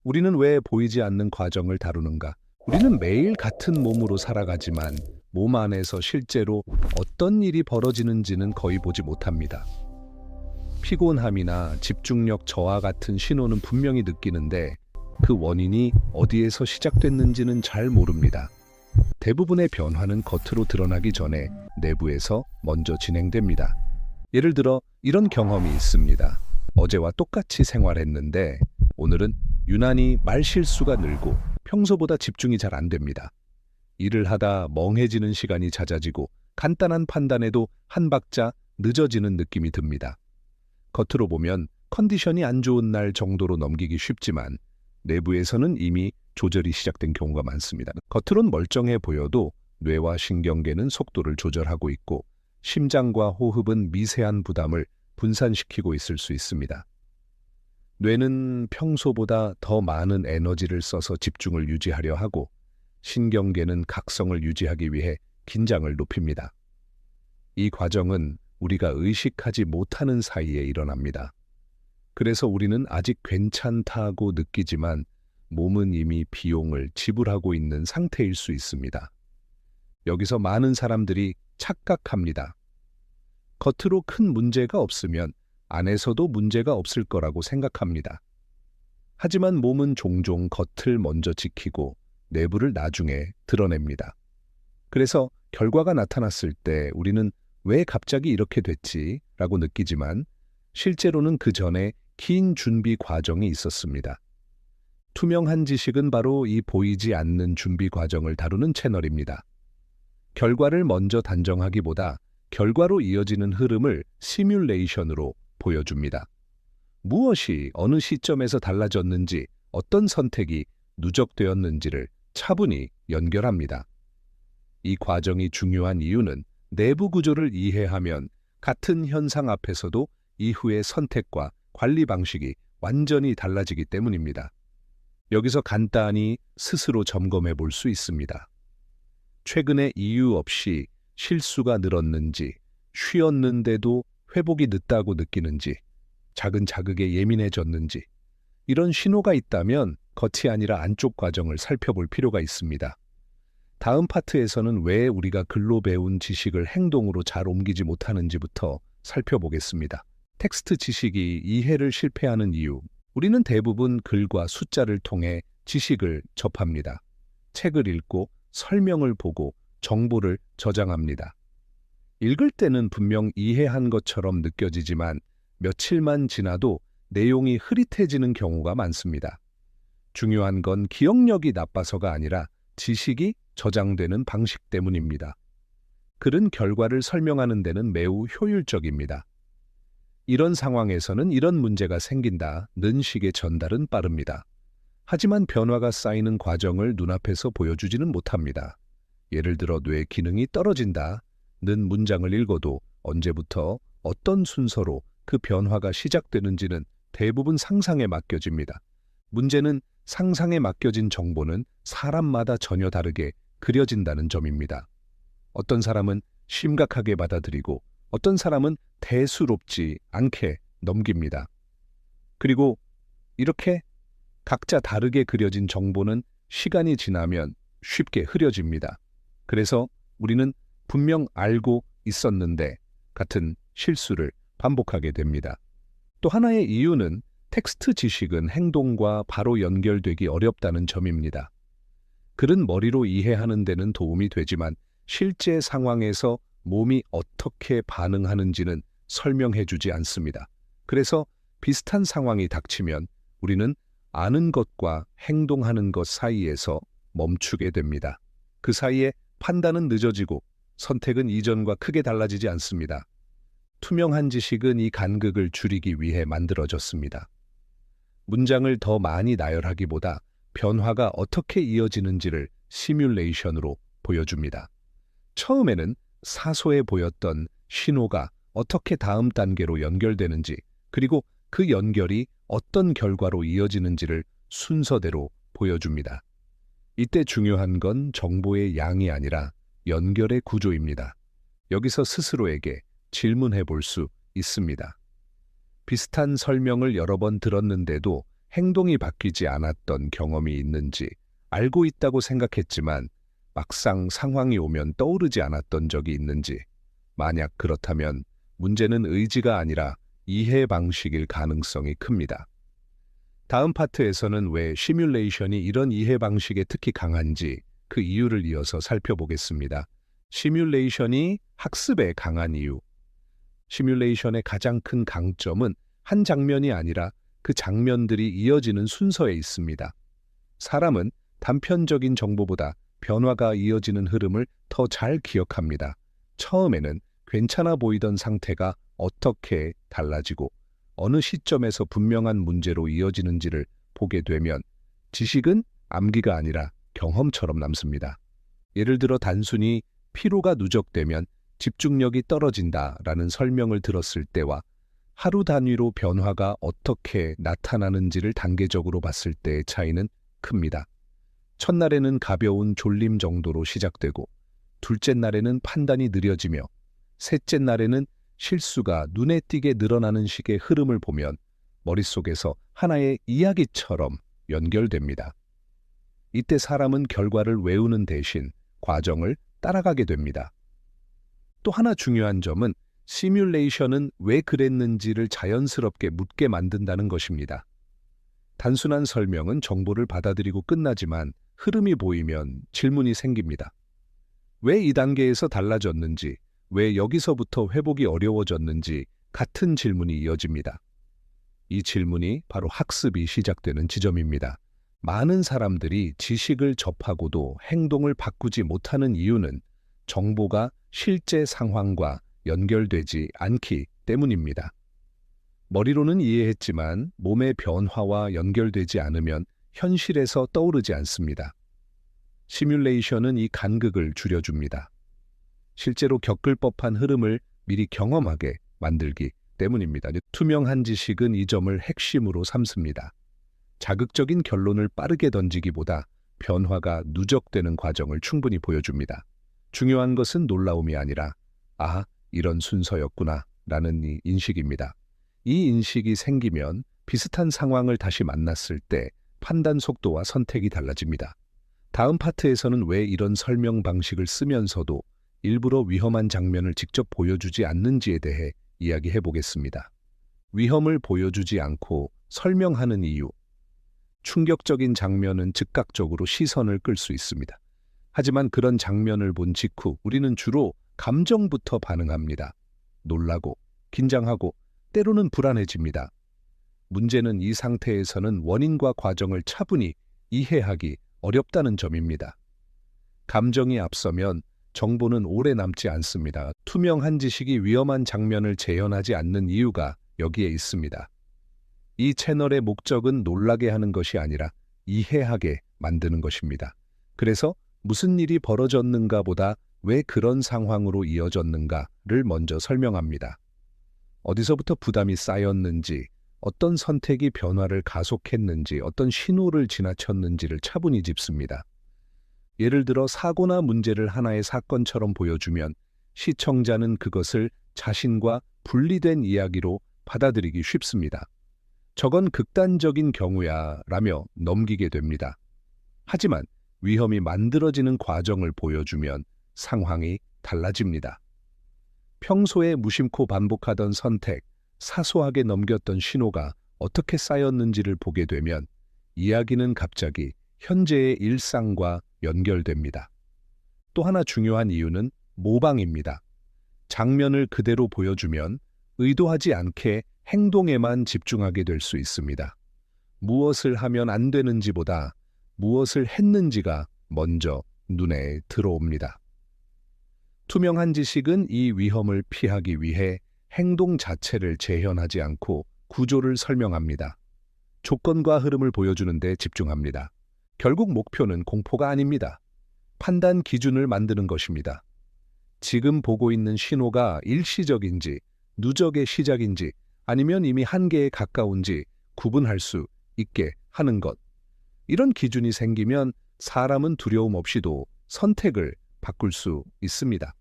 우리는 왜 보이지 않는 과정을 다루는가? 우리는 매일 같은 몸으로 살아가지만 몸 안에서 실제로 어떤 일이 벌어지는지는 거의 보지 못합니다. 피곤함이나 집중력 저하 같은 신호는 분명히 느끼는데 그 원인이 어디에서 시작됐는지는 잘 모릅니다. 대부분의 변화는 겉으로 드러나기 전에 내부에서 먼저 진행됩니다. 예를 들어 이런 경험이 있습니다. 어제와 똑같이 생활했는데 오늘은 유난히 말실수가 늘고 평소보다 집중이 잘 안 됩니다. 일을 하다 멍해지는 시간이 잦아지고 간단한 판단에도 한 박자 늦어지는 느낌이 듭니다. 겉으로 보면 컨디션이 안 좋은 날 정도로 넘기기 쉽지만 내부에서는 이미 조절이 시작된 경우가 많습니다. 겉으론 멀쩡해 보여도 뇌와 신경계는 속도를 조절하고 있고 심장과 호흡은 미세한 부담을 분산시키고 있을 수 있습니다. 뇌는 평소보다 더 많은 에너지를 써서 집중을 유지하려 하고 신경계는 각성을 유지하기 위해 긴장을 높입니다. 이 과정은 우리가 의식하지 못하는 사이에 일어납니다. 그래서 우리는 아직 괜찮다고 느끼지만 몸은 이미 비용을 지불하고 있는 상태일 수 있습니다. 여기서 많은 사람들이 착각합니다. 겉으로 큰 문제가 없으면 안에서도 문제가 없을 거라고 생각합니다. 하지만 몸은 종종 겉을 먼저 지키고 내부를 나중에 드러냅니다. 그래서 결과가 나타났을 때 우리는 왜 갑자기 이렇게 됐지? 라고 느끼지만 실제로는 그 전에 긴 준비 과정이 있었습니다. 투명한 지식은 바로 이 보이지 않는 준비 과정을 다루는 채널입니다. 결과를 먼저 단정하기보다 결과로 이어지는 흐름을 시뮬레이션으로 보여줍니다. 무엇이 어느 시점에서 달라졌는지, 어떤 선택이 누적되었는지를 차분히 연결합니다. 이 과정이 중요한 이유는 내부 구조를 이해하면 같은 현상 앞에서도 이후의 선택과 관리 방식이 완전히 달라지기 때문입니다. 여기서 간단히 스스로 점검해 볼 수 있습니다. 최근에 이유 없이 실수가 늘었는지, 쉬었는데도 회복이 늦다고 느끼는지, 작은 자극에 예민해졌는지, 이런 신호가 있다면 겉이 아니라 안쪽 과정을 살펴볼 필요가 있습니다. 다음 파트에서는 왜 우리가 글로 배운 지식을 행동으로 잘 옮기지 못하는지부터 살펴보겠습니다. 텍스트 지식이 이해를 실패하는 이유. 우리는 대부분 글과 숫자를 통해 지식을 접합니다. 책을 읽고 설명을 보고 정보를 저장합니다. 읽을 때는 분명 이해한 것처럼 느껴지지만 며칠만 지나도 내용이 흐릿해지는 경우가 많습니다. 중요한 건 기억력이 나빠서가 아니라 지식이 저장되는 방식 때문입니다. 글은 결과를 설명하는 데는 매우 효율적입니다. 이런 상황에서는 이런 문제가 생긴다는 식의 전달은 빠릅니다. 하지만 변화가 쌓이는 과정을 눈앞에서 보여주지는 못합니다. 예를 들어 뇌 기능이 떨어진다는 문장을 읽어도 언제부터 어떤 순서로 그 변화가 시작되는지는 대부분 상상에 맡겨집니다. 문제는 상상에 맡겨진 정보는 사람마다 전혀 다르게 그려진다는 점입니다. 어떤 사람은 심각하게 받아들이고 어떤 사람은 대수롭지 않게 넘깁니다. 그리고 이렇게 각자 다르게 그려진 정보는 시간이 지나면 쉽게 흐려집니다. 그래서 우리는 분명 알고 있었는데 같은 실수를 반복하게 됩니다. 또 하나의 이유는 텍스트 지식은 행동과 바로 연결되기 어렵다는 점입니다. 글은 머리로 이해하는 데는 도움이 되지만 실제 상황에서 몸이 어떻게 반응하는지는 설명해주지 않습니다. 그래서 비슷한 상황이 닥치면 우리는 아는 것과 행동하는 것 사이에서 멈추게 됩니다. 그 사이에 판단은 늦어지고 선택은 이전과 크게 달라지지 않습니다. 투명한 지식은 이 간극을 줄이기 위해 만들어졌습니다. 문장을 더 많이 나열하기보다 변화가 어떻게 이어지는지를 시뮬레이션으로 보여줍니다. 처음에는 사소해 보였던 신호가 어떻게 다음 단계로 연결되는지, 그리고 그 연결이 어떤 결과로 이어지는지를 순서대로 보여줍니다. 이때 중요한 건 정보의 양이 아니라 연결의 구조입니다. 여기서 스스로에게 질문해 볼 수 있습니다. 비슷한 설명을 여러 번 들었는데도 행동이 바뀌지 않았던 경험이 있는지 알고 있다고 생각했지만 막상 상황이 오면 떠오르지 않았던 적이 있는지, 만약 그렇다면 문제는 의지가 아니라 이해 방식일 가능성이 큽니다. 다음 파트에서는 왜 시뮬레이션이 이런 이해 방식에 특히 강한지 그 이유를 이어서 살펴보겠습니다. 시뮬레이션이 학습에 강한 이유. 시뮬레이션의 가장 큰 강점은 한 장면이 아니라 그 장면들이 이어지는 순서에 있습니다. 사람은 단편적인 정보보다 변화가 이어지는 흐름을 더 잘 기억합니다. 처음에는 괜찮아 보이던 상태가 어떻게 달라지고 어느 시점에서 분명한 문제로 이어지는지를 보게 되면 지식은 암기가 아니라 경험처럼 남습니다. 예를 들어 단순히 피로가 누적되면 집중력이 떨어진다라는 설명을 들었을 때와 하루 단위로 변화가 어떻게 나타나는지를 단계적으로 봤을 때의 차이는 큽니다. 첫날에는 가벼운 졸림 정도로 시작되고 둘째 날에는 판단이 느려지며 셋째 날에는 실수가 눈에 띄게 늘어나는 식의 흐름을 보면 머릿속에서 하나의 이야기처럼 연결됩니다. 이때 사람은 결과를 외우는 대신 과정을 따라가게 됩니다. 또 하나 중요한 점은 시뮬레이션은 왜 그랬는지를 자연스럽게 묻게 만든다는 것입니다. 단순한 설명은 정보를 받아들이고 끝나지만 흐름이 보이면 질문이 생깁니다. 왜 이 단계에서 달라졌는지, 왜 여기서부터 회복이 어려워졌는지 같은 질문이 이어집니다. 이 질문이 바로 학습이 시작되는 지점입니다. 많은 사람들이 지식을 접하고도 행동을 바꾸지 못하는 이유는 정보가 실제 상황과 연결되지 않기 때문입니다. 머리로는 이해했지만 몸의 변화와 연결되지 않으면 현실에서 떠오르지 않습니다. 시뮬레이션은 이 간극을 줄여줍니다. 실제로 겪을 법한 흐름을 미리 경험하게 만들기 때문입니다. 투명한 지식은 이 점을 핵심으로 삼습니다. 자극적인 결론을 빠르게 던지기보다 변화가 누적되는 과정을 충분히 보여줍니다. 중요한 것은 놀라움이 아니라 아, 이런 순서였구나 라는 이 인식입니다. 이 인식이 생기면 비슷한 상황을 다시 만났을 때 판단 속도와 선택이 달라집니다. 다음 파트에서는 왜 이런 설명 방식을 쓰면서도 일부러 위험한 장면을 직접 보여주지 않는지에 대해 이야기해 보겠습니다. 위험을 보여주지 않고 설명하는 이유. 충격적인 장면은 즉각적으로 시선을 끌 수 있습니다. 하지만 그런 장면을 본 직후 우리는 주로 감정부터 반응합니다. 놀라고, 긴장하고, 때로는 불안해집니다. 문제는 이 상태에서는 원인과 과정을 차분히 이해하기 어렵다는 점입니다. 감정이 앞서면 정보는 오래 남지 않습니다. 투명한 지식이 위험한 장면을 재현하지 않는 이유가 여기에 있습니다. 이 채널의 목적은 놀라게 하는 것이 아니라 이해하게 만드는 것입니다. 그래서 무슨 일이 벌어졌는가 보다 왜 그런 상황으로 이어졌는가를 먼저 설명합니다. 어디서부터 부담이 쌓였는지, 어떤 선택이 변화를 가속했는지, 어떤 신호를 지나쳤는지를 차분히 짚습니다. 예를 들어 사고나 문제를 하나의 사건처럼 보여주면 시청자는 그것을 자신과 분리된 이야기로 받아들이기 쉽습니다. 저건 극단적인 경우야 라며 넘기게 됩니다. 하지만 위험이 만들어지는 과정을 보여주면 상황이 달라집니다. 평소에 무심코 반복하던 선택, 사소하게 넘겼던 신호가 어떻게 쌓였는지를 보게 되면 이야기는 갑자기 현재의 일상과 연결됩니다. 또 하나 중요한 이유는 모방입니다. 장면을 그대로 보여주면 의도하지 않게 행동에만 집중하게 될 수 있습니다. 무엇을 하면 안 되는지보다 무엇을 했는지가 먼저 눈에 들어옵니다. 투명한 지식은 이 위험을 피하기 위해 행동 자체를 재현하지 않고 구조를 설명합니다. 조건과 흐름을 보여주는 데 집중합니다. 결국 목표는 공포가 아닙니다. 판단 기준을 만드는 것입니다. 지금 보고 있는 신호가 일시적인지, 누적의 시작인지, 아니면 이미 한계에 가까운지 구분할 수 있게 하는 것. 이런 기준이 생기면 사람은 두려움 없이도 선택을 바꿀 수 있습니다.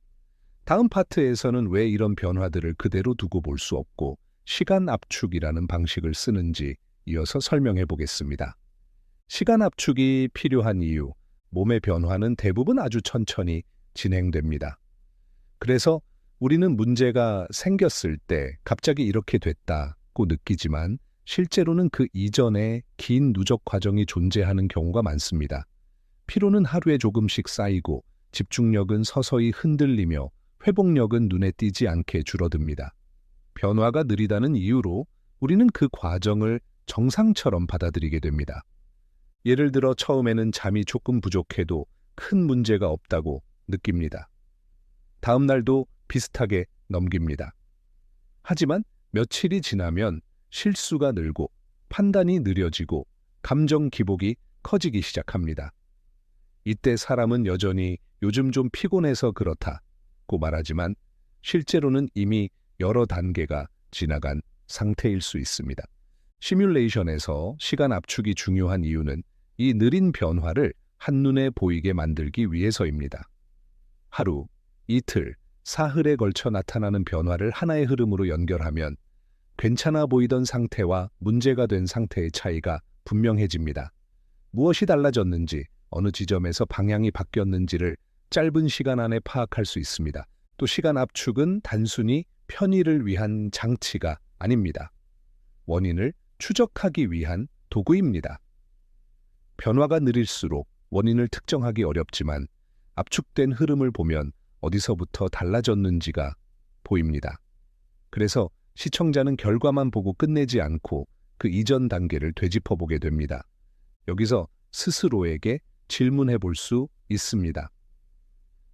다음 파트에서는 왜 이런 변화들을 그대로 두고 볼 수 없고 시간 압축이라는 방식을 쓰는지 이어서 설명해 보겠습니다. 시간 압축이 필요한 이유, 몸의 변화는 대부분 아주 천천히 진행됩니다. 그래서 우리는 문제가 생겼을 때 갑자기 이렇게 됐다고 느끼지만 실제로는 그 이전에 긴 누적 과정이 존재하는 경우가 많습니다. 피로는 하루에 조금씩 쌓이고 집중력은 서서히 흔들리며 회복력은 눈에 띄지 않게 줄어듭니다. 변화가 느리다는 이유로 우리는 그 과정을 정상처럼 받아들이게 됩니다. 예를 들어 처음에는 잠이 조금 부족해도 큰 문제가 없다고 느낍니다. 다음 날도 비슷하게 넘깁니다. 하지만 며칠이 지나면 실수가 늘고 판단이 느려지고 감정 기복이 커지기 시작합니다. 이때 사람은 여전히 요즘 좀 피곤해서 그렇다고 말하지만 실제로는 이미 여러 단계가 지나간 상태일 수 있습니다. 시뮬레이션에서 시간 압축이 중요한 이유는 이 느린 변화를 한눈에 보이게 만들기 위해서입니다. 하루, 이틀, 사흘에 걸쳐 나타나는 변화를 하나의 흐름으로 연결하면 괜찮아 보이던 상태와 문제가 된 상태의 차이가 분명해집니다. 무엇이 달라졌는지, 어느 지점에서 방향이 바뀌었는지를 짧은 시간 안에 파악할 수 있습니다. 또 시간 압축은 단순히 편의를 위한 장치가 아닙니다. 원인을 추적하기 위한 도구입니다. 변화가 느릴수록 원인을 특정하기 어렵지만 압축된 흐름을 보면 어디서부터 달라졌는지가 보입니다. 그래서 시청자는 결과만 보고 끝내지 않고 그 이전 단계를 되짚어보게 됩니다. 여기서 스스로에게 질문해 볼 수 있습니다.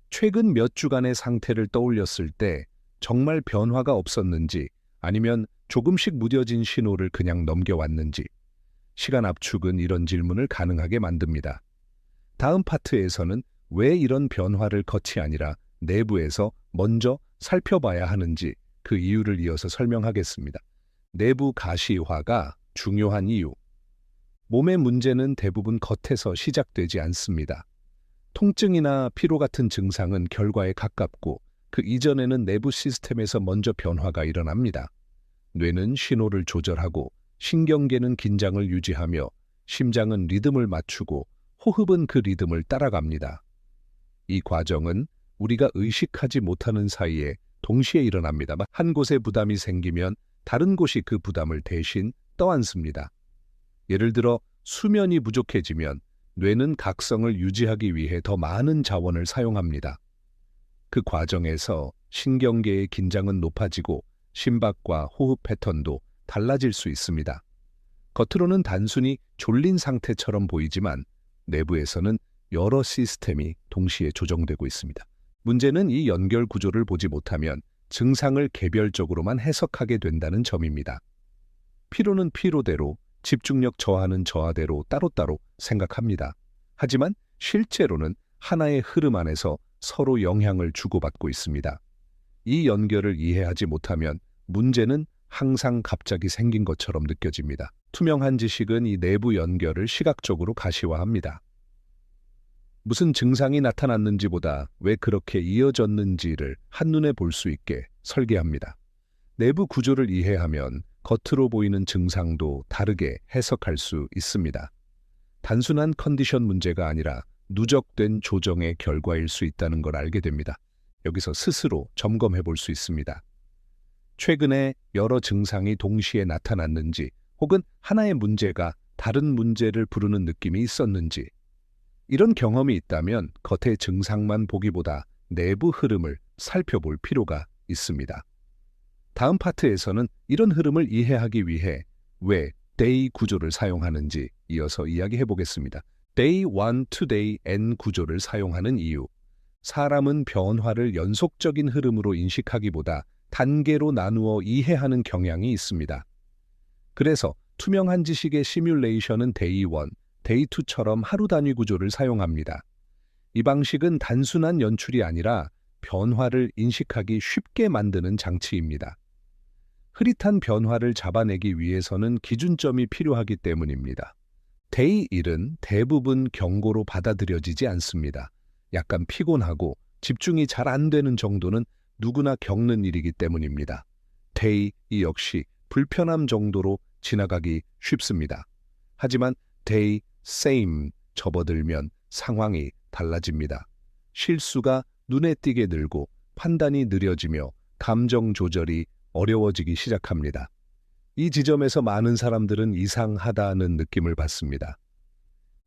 최근 몇 주간의 상태를 떠올렸을 때 정말 변화가 없었는지 아니면 조금씩 무뎌진 신호를 그냥 넘겨왔는지 시간 압축은 이런 질문을 가능하게 만듭니다. 다음 파트에서는 왜 이런 변화를 겉이 아니라 내부에서 먼저 살펴봐야 하는지 그 이유를 이어서 설명하겠습니다. 내부 가시화가 중요한 이유. 몸의 문제는 대부분 겉에서 시작되지 않습니다. 통증이나 피로 같은 증상은 결과에 가깝고 그 이전에는 내부 시스템에서 먼저 변화가 일어납니다. 뇌는 신호를 조절하고 신경계는 긴장을 유지하며 심장은 리듬을 맞추고 호흡은 그 리듬을 따라갑니다. 이 과정은 우리가 의식하지 못하는 사이에 동시에 일어납니다만 한 곳에 부담이 생기면 다른 곳이 그 부담을 대신 떠안습니다. 예를 들어 수면이 부족해지면 뇌는 각성을 유지하기 위해 더 많은 자원을 사용합니다. 그 과정에서 신경계의 긴장은 높아지고 심박과 호흡 패턴도 달라질 수 있습니다. 겉으로는 단순히 졸린 상태처럼 보이지만 내부에서는 여러 시스템이 동시에 조정되고 있습니다. 문제는 이 연결 구조를 보지 못하면 증상을 개별적으로만 해석하게 된다는 점입니다. 피로는 피로대로, 집중력 저하는 저하대로 따로따로 생각합니다. 하지만 실제로는 하나의 흐름 안에서 서로 영향을 주고받고 있습니다. 이 연결을 이해하지 못하면 문제는 항상 갑자기 생긴 것처럼 느껴집니다. 투명한 지식은 이 내부 연결을 시각적으로 가시화합니다. 무슨 증상이 나타났는지보다 왜 그렇게 이어졌는지를 한눈에 볼 수 있게 설계합니다. 내부 구조를 이해하면 겉으로 보이는 증상도 다르게 해석할 수 있습니다. 단순한 컨디션 문제가 아니라 누적된 조정의 결과일 수 있다는 걸 알게 됩니다. 여기서 스스로 점검해 볼 수 있습니다. 최근에 여러 증상이 동시에 나타났는지 혹은 하나의 문제가 다른 문제를 부르는 느낌이 있었는지 이런 경험이 있다면 겉의 증상만 보기보다 내부 흐름을 살펴볼 필요가 있습니다. 다음 파트에서는 이런 흐름을 이해하기 위해 왜 Day 구조를 사용하는지 이어서 이야기해 보겠습니다. Day 1 to Day N 구조를 사용하는 이유. 사람은 변화를 연속적인 흐름으로 인식하기보다 단계로 나누어 이해하는 경향이 있습니다. 그래서 투명한 지식의 시뮬레이션은 Day 1, Day 2처럼 하루 단위 구조를 사용합니다. 이 방식은 단순한 연출이 아니라 변화를 인식하기 쉽게 만드는 장치입니다. 흐릿한 변화를 잡아내기 위해서는 기준점이 필요하기 때문입니다. Day 1은 대부분 경고로 받아들여지지 않습니다. 약간 피곤하고 집중이 잘 안 되는 정도는 누구나 겪는 일이기 때문입니다. Day 2 역시 불편함 정도로 지나가기 쉽습니다. 하지만 day, same 접어들면 상황이 달라집니다. 실수가 눈에 띄게 늘고 판단이 느려지며 감정 조절이 어려워지기 시작합니다. 이 지점에서 많은 사람들은 이상하다는 느낌을 받습니다.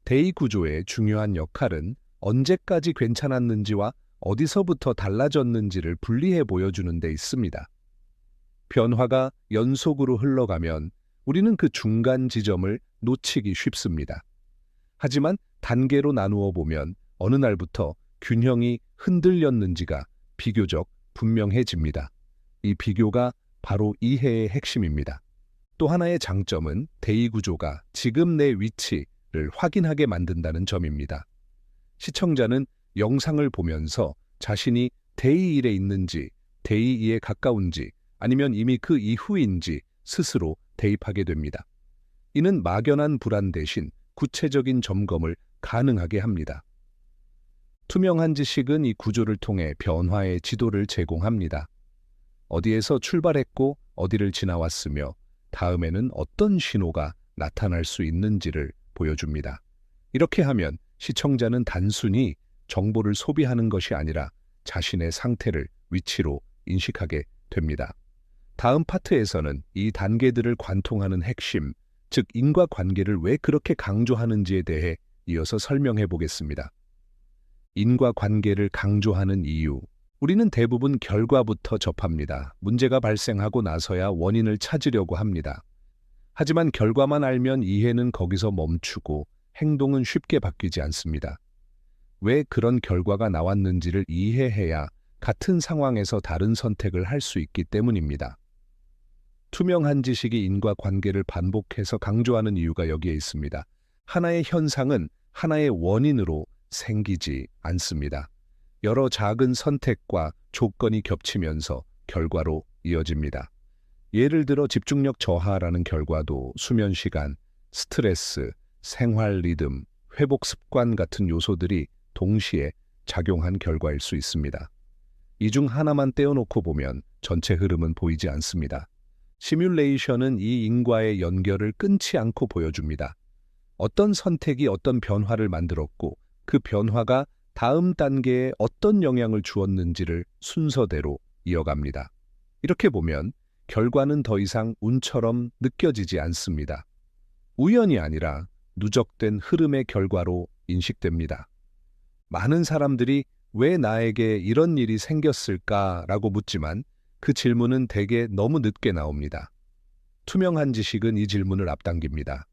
day 구조의 중요한 역할은 언제까지 괜찮았는지와 어디서부터 달라졌는지를 분리해 보여주는 데 있습니다. 변화가 연속으로 흘러가면 우리는 그 중간 지점을 놓치기 쉽습니다. 하지만 단계로 나누어 보면 어느 날부터 균형이 흔들렸는지가 비교적 분명해집니다. 이 비교가 바로 이해의 핵심입니다. 또 하나의 장점은 day 구조가 지금 내 위치를 확인하게 만든다는 점입니다. 시청자는 영상을 보면서 자신이 day 1에 있는지, day 2에 가까운지, 아니면 이미 그 이후인지 스스로 대입하게 됩니다. 이는 막연한 불안 대신 구체적인 점검을 가능하게 합니다. 투명한 지식은 이 구조를 통해 변화의 지도를 제공합니다. 어디에서 출발했고 어디를 지나왔으며 다음에는 어떤 신호가 나타날 수 있는지를 보여줍니다. 이렇게 하면 시청자는 단순히 정보를 소비하는 것이 아니라 자신의 상태를 위치로 인식하게 됩니다. 다음 파트에서는 이 단계들을 관통하는 핵심, 즉 인과관계를 왜 그렇게 강조하는지에 대해 이어서 설명해 보겠습니다. 인과관계를 강조하는 이유. 우리는 대부분 결과부터 접합니다. 문제가 발생하고 나서야 원인을 찾으려고 합니다. 하지만 결과만 알면 이해는 거기서 멈추고 행동은 쉽게 바뀌지 않습니다. 왜 그런 결과가 나왔는지를 이해해야 같은 상황에서 다른 선택을 할 수 있기 때문입니다. 투명한 지식이 인과관계를 반복해서 강조하는 이유가 여기에 있습니다. 하나의 현상은 하나의 원인으로 생기지 않습니다. 여러 작은 선택과 조건이 겹치면서 결과로 이어집니다. 예를 들어 집중력 저하라는 결과도 수면 시간, 스트레스, 생활 리듬, 회복 습관 같은 요소들이 동시에 작용한 결과일 수 있습니다. 이 중 하나만 떼어놓고 보면 전체 흐름은 보이지 않습니다. 시뮬레이션은 이 인과의 연결을 끊지 않고 보여줍니다. 어떤 선택이 어떤 변화를 만들었고 그 변화가 다음 단계에 어떤 영향을 주었는지를 순서대로 이어갑니다. 이렇게 보면 결과는 더 이상 운처럼 느껴지지 않습니다. 우연이 아니라 누적된 흐름의 결과로 인식됩니다. 많은 사람들이 왜 나에게 이런 일이 생겼을까라고 묻지만 그 질문은 대개 너무 늦게 나옵니다. 투명한 지식은 이 질문을 앞당깁니다.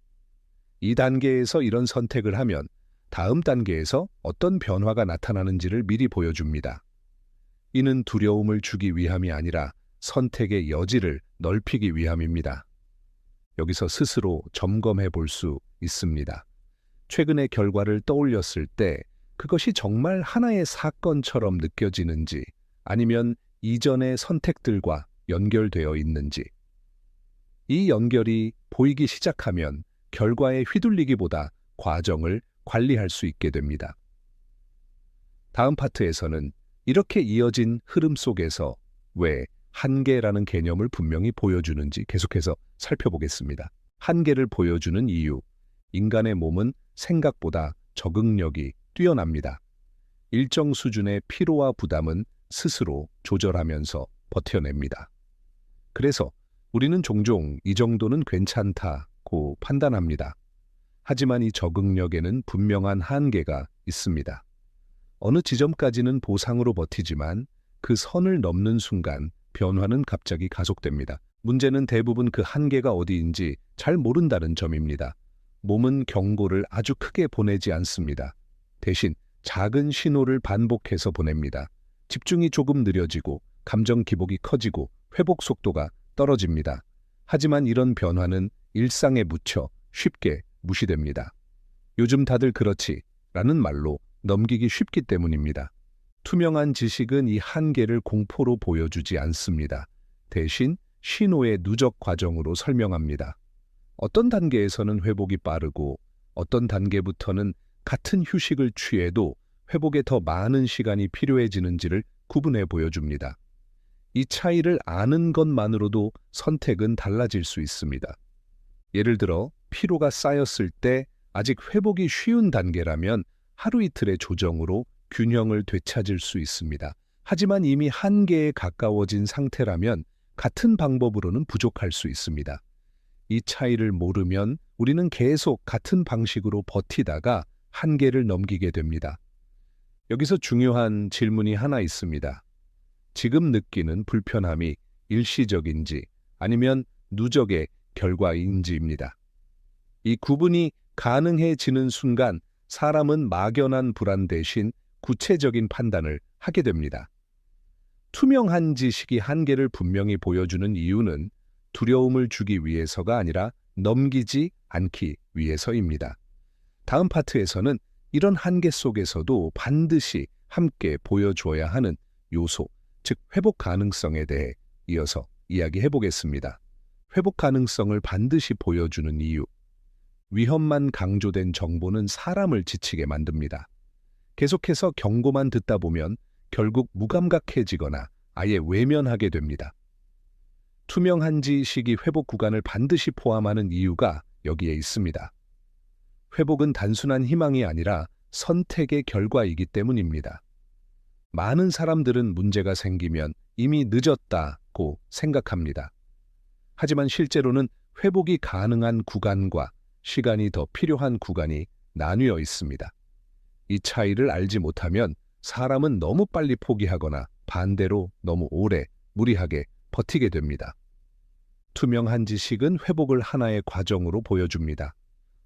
이 단계에서 이런 선택을 하면 다음 단계에서 어떤 변화가 나타나는지를 미리 보여줍니다. 이는 두려움을 주기 위함이 아니라 선택의 여지를 넓히기 위함입니다. 여기서 스스로 점검해 볼 수 있습니다. 최근의 결과를 떠올렸을 때 그것이 정말 하나의 사건처럼 느껴지는지 아니면 이전의 선택들과 연결되어 있는지. 이 연결이 보이기 시작하면 결과에 휘둘리기보다 과정을 관리할 수 있게 됩니다. 다음 파트에서는 이렇게 이어진 흐름 속에서 왜 한계라는 개념을 분명히 보여주는지 계속해서 살펴보겠습니다. 한계를 보여주는 이유. 인간의 몸은 생각보다 적응력이 뛰어납니다. 일정 수준의 피로와 부담은 스스로 조절하면서 버텨냅니다. 그래서 우리는 종종 이 정도는 괜찮다고 판단합니다. 하지만 이 적응력에는 분명한 한계가 있습니다. 어느 지점까지는 보상으로 버티지만 그 선을 넘는 순간 변화는 갑자기 가속됩니다. 문제는 대부분 그 한계가 어디인지 잘 모른다는 점입니다. 몸은 경고를 아주 크게 보내지 않습니다. 대신 작은 신호를 반복해서 보냅니다. 집중이 조금 느려지고 감정 기복이 커지고 회복 속도가 떨어집니다. 하지만 이런 변화는 일상에 묻혀 쉽게 무시됩니다. 요즘 다들 그렇지 라는 말로 넘기기 쉽기 때문입니다. 투명한 지식은 이 한계를 공포로 보여주지 않습니다. 대신 신호의 누적 과정으로 설명합니다. 어떤 단계에서는 회복이 빠르고 어떤 단계부터는 같은 휴식을 취해도 회복에 더 많은 시간이 필요해지는지를 구분해 보여줍니다. 이 차이를 아는 것만으로도 선택은 달라질 수 있습니다. 예를 들어 피로가 쌓였을 때 아직 회복이 쉬운 단계라면 하루 이틀의 조정으로 균형을 되찾을 수 있습니다. 하지만 이미 한계에 가까워진 상태라면 같은 방법으로는 부족할 수 있습니다. 이 차이를 모르면 우리는 계속 같은 방식으로 버티다가 한계를 넘기게 됩니다. 여기서 중요한 질문이 하나 있습니다. 지금 느끼는 불편함이 일시적인지 아니면 누적의 결과인지입니다. 이 구분이 가능해지는 순간 사람은 막연한 불안 대신 구체적인 판단을 하게 됩니다. 투명한 지식이 한계를 분명히 보여주는 이유는 두려움을 주기 위해서가 아니라 넘기지 않기 위해서입니다. 다음 파트에서는 이런 한계 속에서도 반드시 함께 보여줘야 하는 요소, 즉 회복 가능성에 대해 이어서 이야기해 보겠습니다. 회복 가능성을 반드시 보여주는 이유. 위험만 강조된 정보는 사람을 지치게 만듭니다. 계속해서 경고만 듣다 보면 결국 무감각해지거나 아예 외면하게 됩니다. 투명한 지식이 회복 구간을 반드시 포함하는 이유가 여기에 있습니다. 회복은 단순한 희망이 아니라 선택의 결과이기 때문입니다. 많은 사람들은 문제가 생기면 이미 늦었다고 생각합니다. 하지만 실제로는 회복이 가능한 구간과 시간이 더 필요한 구간이 나뉘어 있습니다. 이 차이를 알지 못하면 사람은 너무 빨리 포기하거나 반대로 너무 오래 무리하게 버티게 됩니다. 투명한 지식은 회복을 하나의 과정으로 보여줍니다.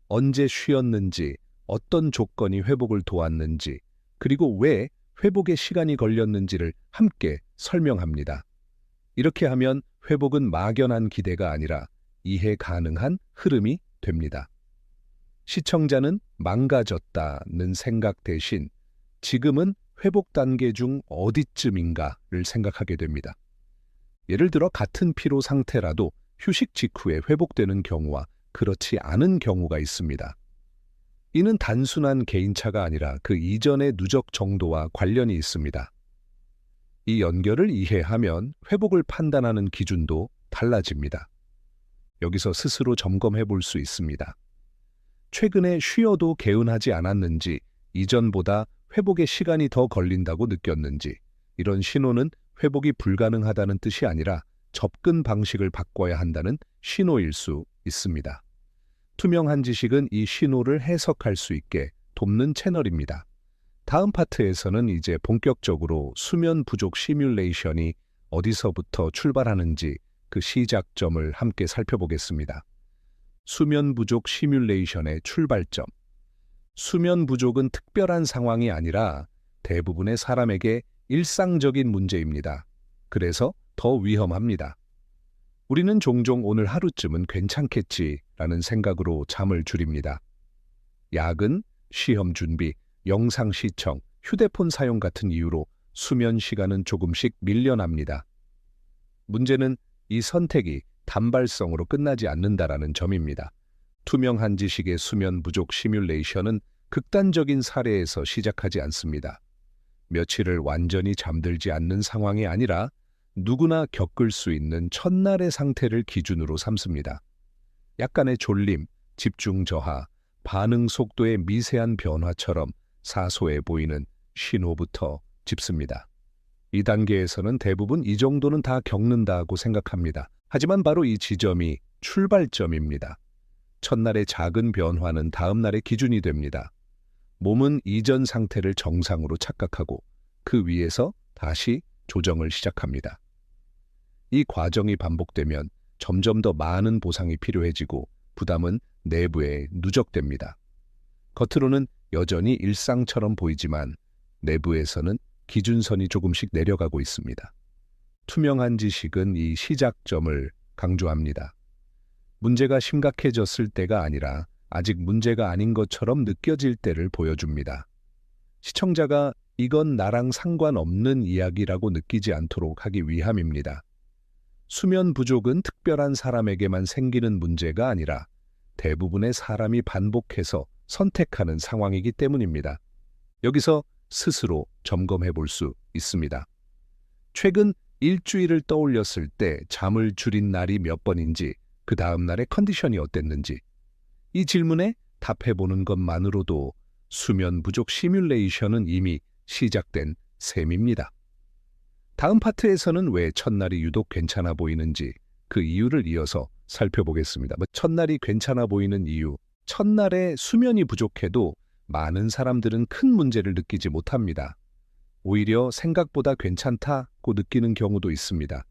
언제 쉬었는지, 어떤 조건이 회복을 도왔는지, 그리고 왜 회복에 시간이 걸렸는지를 함께 설명합니다. 이렇게 하면 회복은 막연한 기대가 아니라 이해 가능한 흐름이 됩니다. 시청자는 망가졌다는 생각 대신 지금은 회복 단계 중 어디쯤인가를 생각하게 됩니다. 예를 들어 같은 피로 상태라도 휴식 직후에 회복되는 경우와 그렇지 않은 경우가 있습니다. 이는 단순한 개인차가 아니라 그 이전의 누적 정도와 관련이 있습니다. 이 연결을 이해하면 회복을 판단하는 기준도 달라집니다. 여기서 스스로 점검해 볼 수 있습니다. 최근에 쉬어도 개운하지 않았는지, 이전보다 회복에 시간이 더 걸린다고 느꼈는지, 이런 신호는 회복이 불가능하다는 뜻이 아니라 접근 방식을 바꿔야 한다는 신호일 수 있습니다. 투명한 지식은 이 신호를 해석할 수 있게 돕는 채널입니다. 다음 파트에서는 이제 본격적으로 수면 부족 시뮬레이션이 어디서부터 출발하는지 그 시작점을 함께 살펴보겠습니다. 수면 부족 시뮬레이션의 출발점. 수면 부족은 특별한 상황이 아니라 대부분의 사람에게 일상적인 문제입니다. 그래서 더 위험합니다. 우리는 종종 오늘 하루쯤은 괜찮겠지라는 생각으로 잠을 줄입니다. 야근, 시험 준비, 영상 시청, 휴대폰 사용 같은 이유로 수면 시간은 조금씩 밀려납니다. 문제는 이 선택이 단발성으로 끝나지 않는다라는 점입니다. 투명한 지식의 수면 부족 시뮬레이션은 극단적인 사례에서 시작하지 않습니다. 며칠을 완전히 잠들지 않는 상황이 아니라 누구나 겪을 수 있는 첫날의 상태를 기준으로 삼습니다. 약간의 졸림, 집중 저하, 반응 속도의 미세한 변화처럼 사소해 보이는 신호부터 짚습니다. 이 단계에서는 대부분 이 정도는 다 겪는다고 생각합니다. 하지만 바로 이 지점이 출발점입니다. 첫날의 작은 변화는 다음날의 기준이 됩니다. 몸은 이전 상태를 정상으로 착각하고 그 위에서 다시 조정을 시작합니다. 이 과정이 반복되면 점점 더 많은 보상이 필요해지고 부담은 내부에 누적됩니다. 겉으로는 여전히 일상처럼 보이지만 내부에서는 기준선이 조금씩 내려가고 있습니다. 투명한 지식은 이 시작점을 강조합니다. 문제가 심각해졌을 때가 아니라 아직 문제가 아닌 것처럼 느껴질 때를 보여줍니다. 시청자가 이건 나랑 상관없는 이야기라고 느끼지 않도록 하기 위함입니다. 수면 부족은 특별한 사람에게만 생기는 문제가 아니라 대부분의 사람이 반복해서 선택하는 상황이기 때문입니다. 여기서 스스로 점검해 볼 수 있습니다. 최근 일주일을 떠올렸을 때 잠을 줄인 날이 몇 번인지 그 다음 날의 컨디션이 어땠는지. 이 질문에 답해보는 것만으로도 수면 부족 시뮬레이션은 이미 시작된 셈입니다. 다음 파트에서는 왜 첫날이 유독 괜찮아 보이는지 그 이유를 이어서 살펴보겠습니다. 첫날이 괜찮아 보이는 이유. 첫날에 수면이 부족해도 많은 사람들은 큰 문제를 느끼지 못합니다. 오히려 생각보다 괜찮다고 느끼는 경우도 있습니다.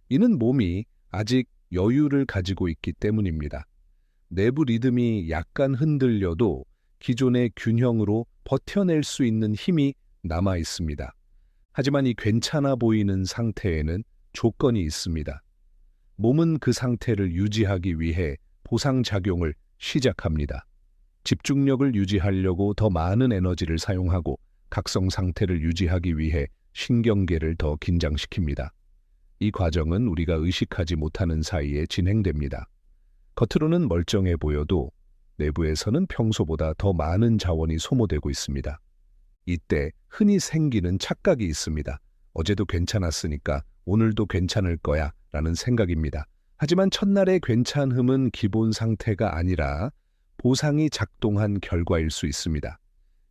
이는 몸이 아직 여유를 가지고 있기 때문입니다. 내부 리듬이 약간 흔들려도 기존의 균형으로 버텨낼 수 있는 힘이 남아 있습니다. 하지만 이 괜찮아 보이는 상태에는 조건이 있습니다. 몸은 그 상태를 유지하기 위해 보상작용을 시작합니다. 집중력을 유지하려고 더 많은 에너지를 사용하고 각성 상태를 유지하기 위해 신경계를 더 긴장시킵니다. 이 과정은 우리가 의식하지 못하는 사이에 진행됩니다. 겉으로는 멀쩡해 보여도 내부에서는 평소보다 더 많은 자원이 소모되고 있습니다. 이때 흔히 생기는 착각이 있습니다. 어제도 괜찮았으니까 오늘도 괜찮을 거야 라는 생각입니다. 하지만 첫날의 괜찮음은 기본 상태가 아니라 보상이 작동한 결과일 수 있습니다.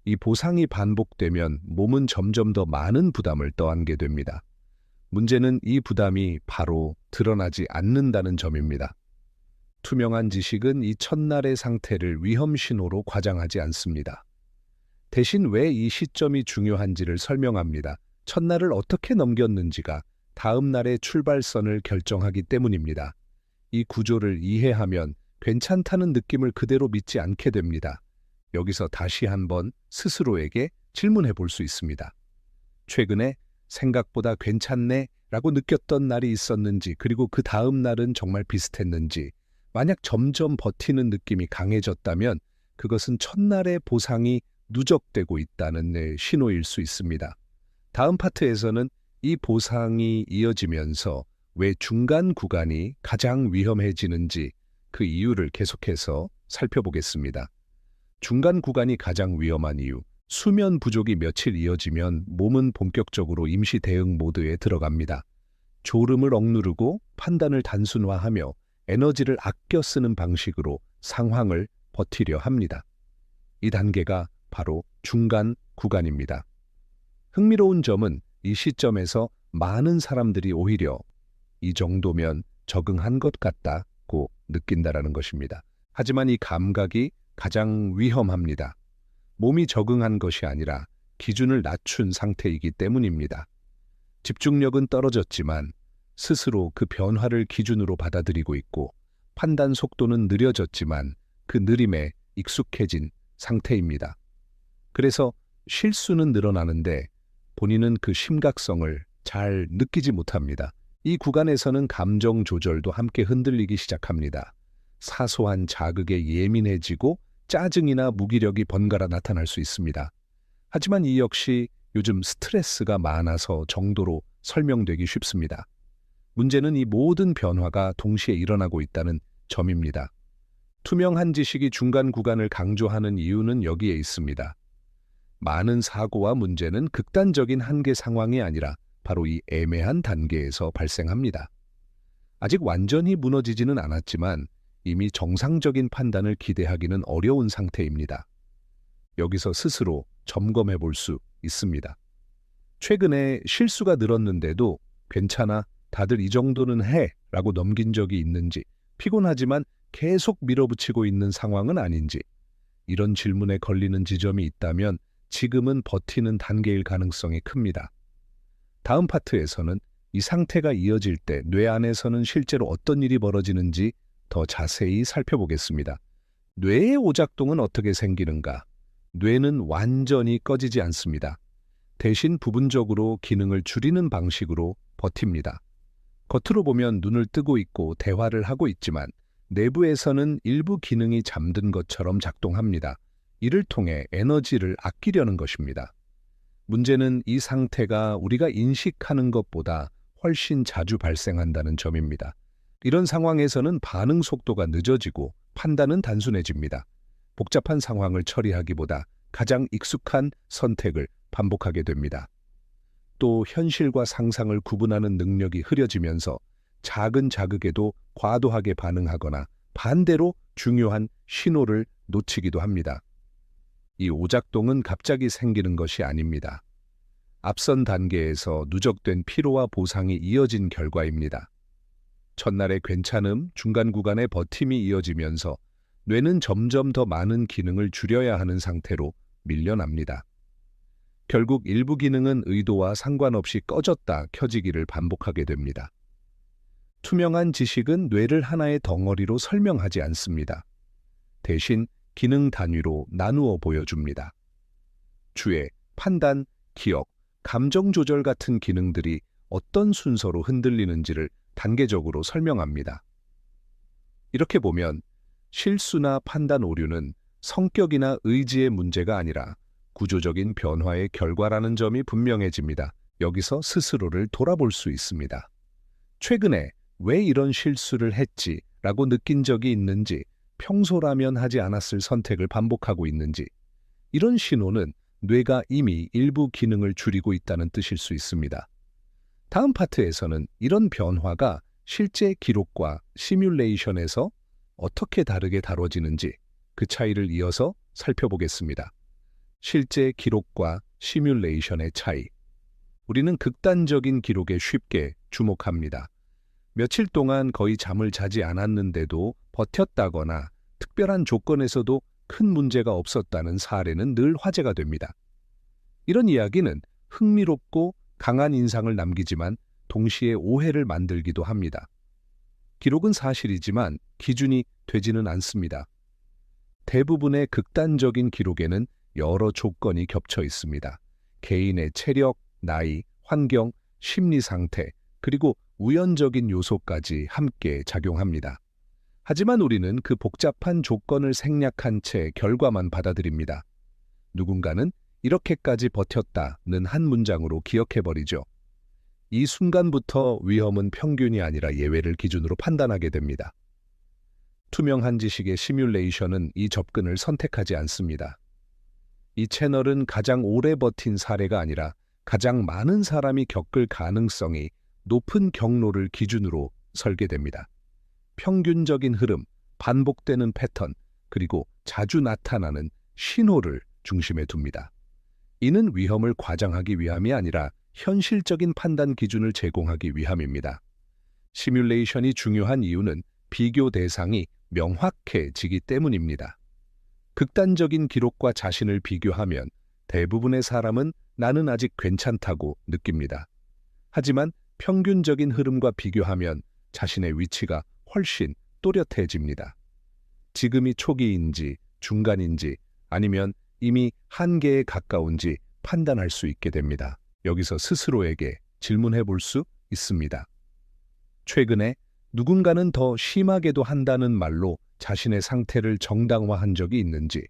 이 보상이 반복되면 몸은 점점 더 많은 부담을 떠안게 됩니다. 문제는 이 부담이 바로 드러나지 않는다는 점입니다. 투명한 지식은 이 첫날의 상태를 위험 신호로 과장하지 않습니다. 대신 왜 이 시점이 중요한지를 설명합니다. 첫날을 어떻게 넘겼는지가 다음 날의 출발선을 결정하기 때문입니다. 이 구조를 이해하면 괜찮다는 느낌을 그대로 믿지 않게 됩니다. 여기서 다시 한번 스스로에게 질문해 볼 수 있습니다. 최근에 생각보다 괜찮네 라고 느꼈던 날이 있었는지, 그리고 그 다음 날은 정말 비슷했는지. 만약 점점 버티는 느낌이 강해졌다면 그것은 첫날의 보상이 누적되고 있다는 신호일 수 있습니다. 다음 파트에서는 이 보상이 이어지면서 왜 중간 구간이 가장 위험해지는지 그 이유를 계속해서 살펴보겠습니다. 중간 구간이 가장 위험한 이유. 수면 부족이 며칠 이어지면 몸은 본격적으로 임시 대응 모드에 들어갑니다. 졸음을 억누르고 판단을 단순화하며 에너지를 아껴 쓰는 방식으로 상황을 버티려 합니다. 이 단계가 바로 중간 구간입니다. 흥미로운 점은 이 시점에서 많은 사람들이 오히려 이 정도면 적응한 것 같다고 느낀다라는 것입니다. 하지만 이 감각이 가장 위험합니다. 몸이 적응한 것이 아니라 기준을 낮춘 상태이기 때문입니다. 집중력은 떨어졌지만 스스로 그 변화를 기준으로 받아들이고 있고, 판단 속도는 느려졌지만 그 느림에 익숙해진 상태입니다. 그래서 실수는 늘어나는데 본인은 그 심각성을 잘 느끼지 못합니다. 이 구간에서는 감정 조절도 함께 흔들리기 시작합니다. 사소한 자극에 예민해지고 짜증이나 무기력이 번갈아 나타날 수 있습니다. 하지만 이 역시 요즘 스트레스가 많아서 정도로 설명되기 쉽습니다. 문제는 이 모든 변화가 동시에 일어나고 있다는 점입니다. 투명한 지식이 중간 구간을 강조하는 이유는 여기에 있습니다. 많은 사고와 문제는 극단적인 한계 상황이 아니라 바로 이 애매한 단계에서 발생합니다. 아직 완전히 무너지지는 않았지만 이미 정상적인 판단을 기대하기는 어려운 상태입니다. 여기서 스스로 점검해 볼 수 있습니다. 최근에 실수가 늘었는데도 괜찮아, 다들 이 정도는 해 라고 넘긴 적이 있는지, 피곤하지만 계속 밀어붙이고 있는 상황은 아닌지, 이런 질문에 걸리는 지점이 있다면 지금은 버티는 단계일 가능성이 큽니다. 다음 파트에서는 이 상태가 이어질 때 뇌 안에서는 실제로 어떤 일이 벌어지는지 더 자세히 살펴보겠습니다. 뇌의 오작동은 어떻게 생기는가? 뇌는 완전히 꺼지지 않습니다. 대신 부분적으로 기능을 줄이는 방식으로 버팁니다. 겉으로 보면 눈을 뜨고 있고 대화를 하고 있지만 내부에서는 일부 기능이 잠든 것처럼 작동합니다. 이를 통해 에너지를 아끼려는 것입니다. 문제는 이 상태가 우리가 인식하는 것보다 훨씬 자주 발생한다는 점입니다. 이런 상황에서는 반응 속도가 늦어지고 판단은 단순해집니다. 복잡한 상황을 처리하기보다 가장 익숙한 선택을 반복하게 됩니다. 또 현실과 상상을 구분하는 능력이 흐려지면서 작은 자극에도 과도하게 반응하거나 반대로 중요한 신호를 놓치기도 합니다. 이 오작동은 갑자기 생기는 것이 아닙니다. 앞선 단계에서 누적된 피로와 보상이 이어진 결과입니다. 첫날의 괜찮음, 중간 구간의 버팀이 이어지면서 뇌는 점점 더 많은 기능을 줄여야 하는 상태로 밀려납니다. 결국 일부 기능은 의도와 상관없이 꺼졌다 켜지기를 반복하게 됩니다. 투명한 지식은 뇌를 하나의 덩어리로 설명하지 않습니다. 대신 기능 단위로 나누어 보여줍니다. 주의, 판단, 기억, 감정 조절 같은 기능들이 어떤 순서로 흔들리는지를 단계적으로 설명합니다. 이렇게 보면 실수나 판단 오류는 성격이나 의지의 문제가 아니라 구조적인 변화의 결과라는 점이 분명해집니다. 여기서 스스로를 돌아볼 수 있습니다. 최근에 왜 이런 실수를 했지라고 느낀 적이 있는지, 평소라면 하지 않았을 선택을 반복하고 있는지, 이런 신호는 뇌가 이미 일부 기능을 줄이고 있다는 뜻일 수 있습니다. 다음 파트에서는 이런 변화가 실제 기록과 시뮬레이션에서 어떻게 다르게 다뤄지는지 그 차이를 이어서 살펴보겠습니다. 실제 기록과 시뮬레이션의 차이. 우리는 극단적인 기록에 쉽게 주목합니다. 며칠 동안 거의 잠을 자지 않았는데도 버텼다거나 특별한 조건에서도 큰 문제가 없었다는 사례는 늘 화제가 됩니다. 이런 이야기는 흥미롭고 강한 인상을 남기지만 동시에 오해를 만들기도 합니다. 기록은 사실이지만 기준이 되지는 않습니다. 대부분의 극단적인 기록에는 여러 조건이 겹쳐 있습니다. 개인의 체력, 나이, 환경, 심리 상태, 그리고 우연적인 요소까지 함께 작용합니다. 하지만 우리는 그 복잡한 조건을 생략한 채 결과만 받아들입니다. 누군가는 이렇게까지 버텼다는 한 문장으로 기억해버리죠. 이 순간부터 위험은 평균이 아니라 예외를 기준으로 판단하게 됩니다. 투명한 지식의 시뮬레이션은 이 접근을 선택하지 않습니다. 이 채널은 가장 오래 버틴 사례가 아니라 가장 많은 사람이 겪을 가능성이 높은 경로를 기준으로 설계됩니다. 평균적인 흐름, 반복되는 패턴, 그리고 자주 나타나는 신호를 중심에 둡니다. 이는 위험을 과장하기 위함이 아니라 현실적인 판단 기준을 제공하기 위함입니다. 시뮬레이션이 중요한 이유는 비교 대상이 명확해지기 때문입니다. 극단적인 기록과 자신을 비교하면 대부분의 사람은 나는 아직 괜찮다고 느낍니다. 하지만 평균적인 흐름과 비교하면 자신의 위치가 훨씬 또렷해집니다. 지금이 초기인지 중간인지 아니면 이미 한계에 가까운지 판단할 수 있게 됩니다. 여기서 스스로에게 질문해 볼 수 있습니다. 최근에 누군가는 더 심하게도 한다는 말로 자신의 상태를 정당화한 적이 있는지,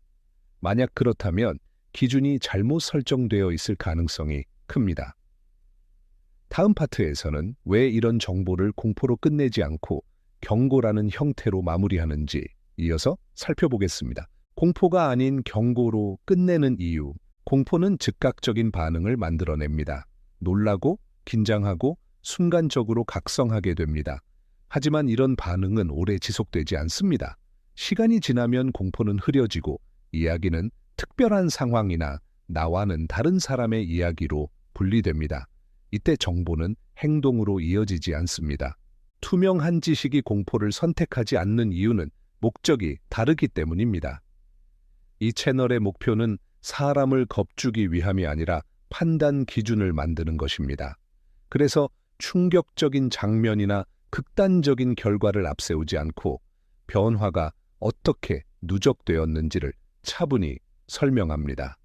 만약 그렇다면 기준이 잘못 설정되어 있을 가능성이 큽니다. 다음 파트에서는 왜 이런 정보를 공포로 끝내지 않고 경고라는 형태로 마무리하는지 이어서 살펴보겠습니다. 공포가 아닌 경고로 끝내는 이유. 공포는 즉각적인 반응을 만들어냅니다. 놀라고, 긴장하고, 순간적으로 각성하게 됩니다. 하지만 이런 반응은 오래 지속되지 않습니다. 시간이 지나면 공포는 흐려지고 이야기는 특별한 상황이나 나와는 다른 사람의 이야기로 분리됩니다. 이때 정보는 행동으로 이어지지 않습니다. 투명한 지식이 공포를 선택하지 않는 이유는 목적이 다르기 때문입니다. 이 채널의 목표는 사람을 겁주기 위함이 아니라 판단 기준을 만드는 것입니다. 그래서 충격적인 장면이나 극단적인 결과를 앞세우지 않고 변화가 어떻게 누적되었는지를 차분히 설명합니다.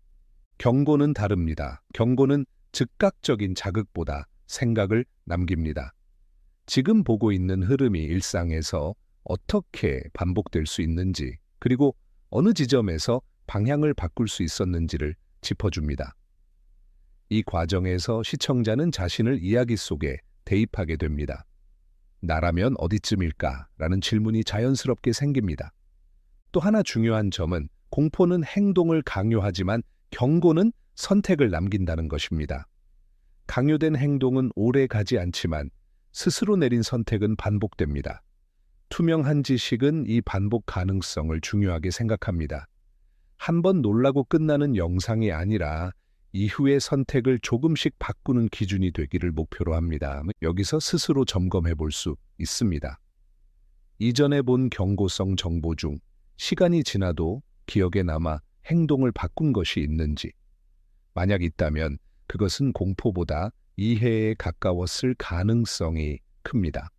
경고는 다릅니다. 경고는 즉각적인 자극보다 생각을 남깁니다. 지금 보고 있는 흐름이 일상에서 어떻게 반복될 수 있는지, 그리고 어느 지점에서 방향을 바꿀 수 있었는지를 짚어줍니다. 이 과정에서 시청자는 자신을 이야기 속에 대입하게 됩니다. 나라면 어디쯤일까? 라는 질문이 자연스럽게 생깁니다. 또 하나 중요한 점은 공포는 행동을 강요하지만 경고는 선택을 남긴다는 것입니다. 강요된 행동은 오래 가지 않지만 스스로 내린 선택은 반복됩니다. 투명한 지식은 이 반복 가능성을 중요하게 생각합니다. 한 번 놀라고 끝나는 영상이 아니라 이후의 선택을 조금씩 바꾸는 기준이 되기를 목표로 합니다. 여기서 스스로 점검해 볼 수 있습니다. 이전에 본 경고성 정보 중 시간이 지나도 기억에 남아 행동을 바꾼 것이 있는지, 만약 있다면 그것은 공포보다 이해에 가까웠을 가능성이 큽니다.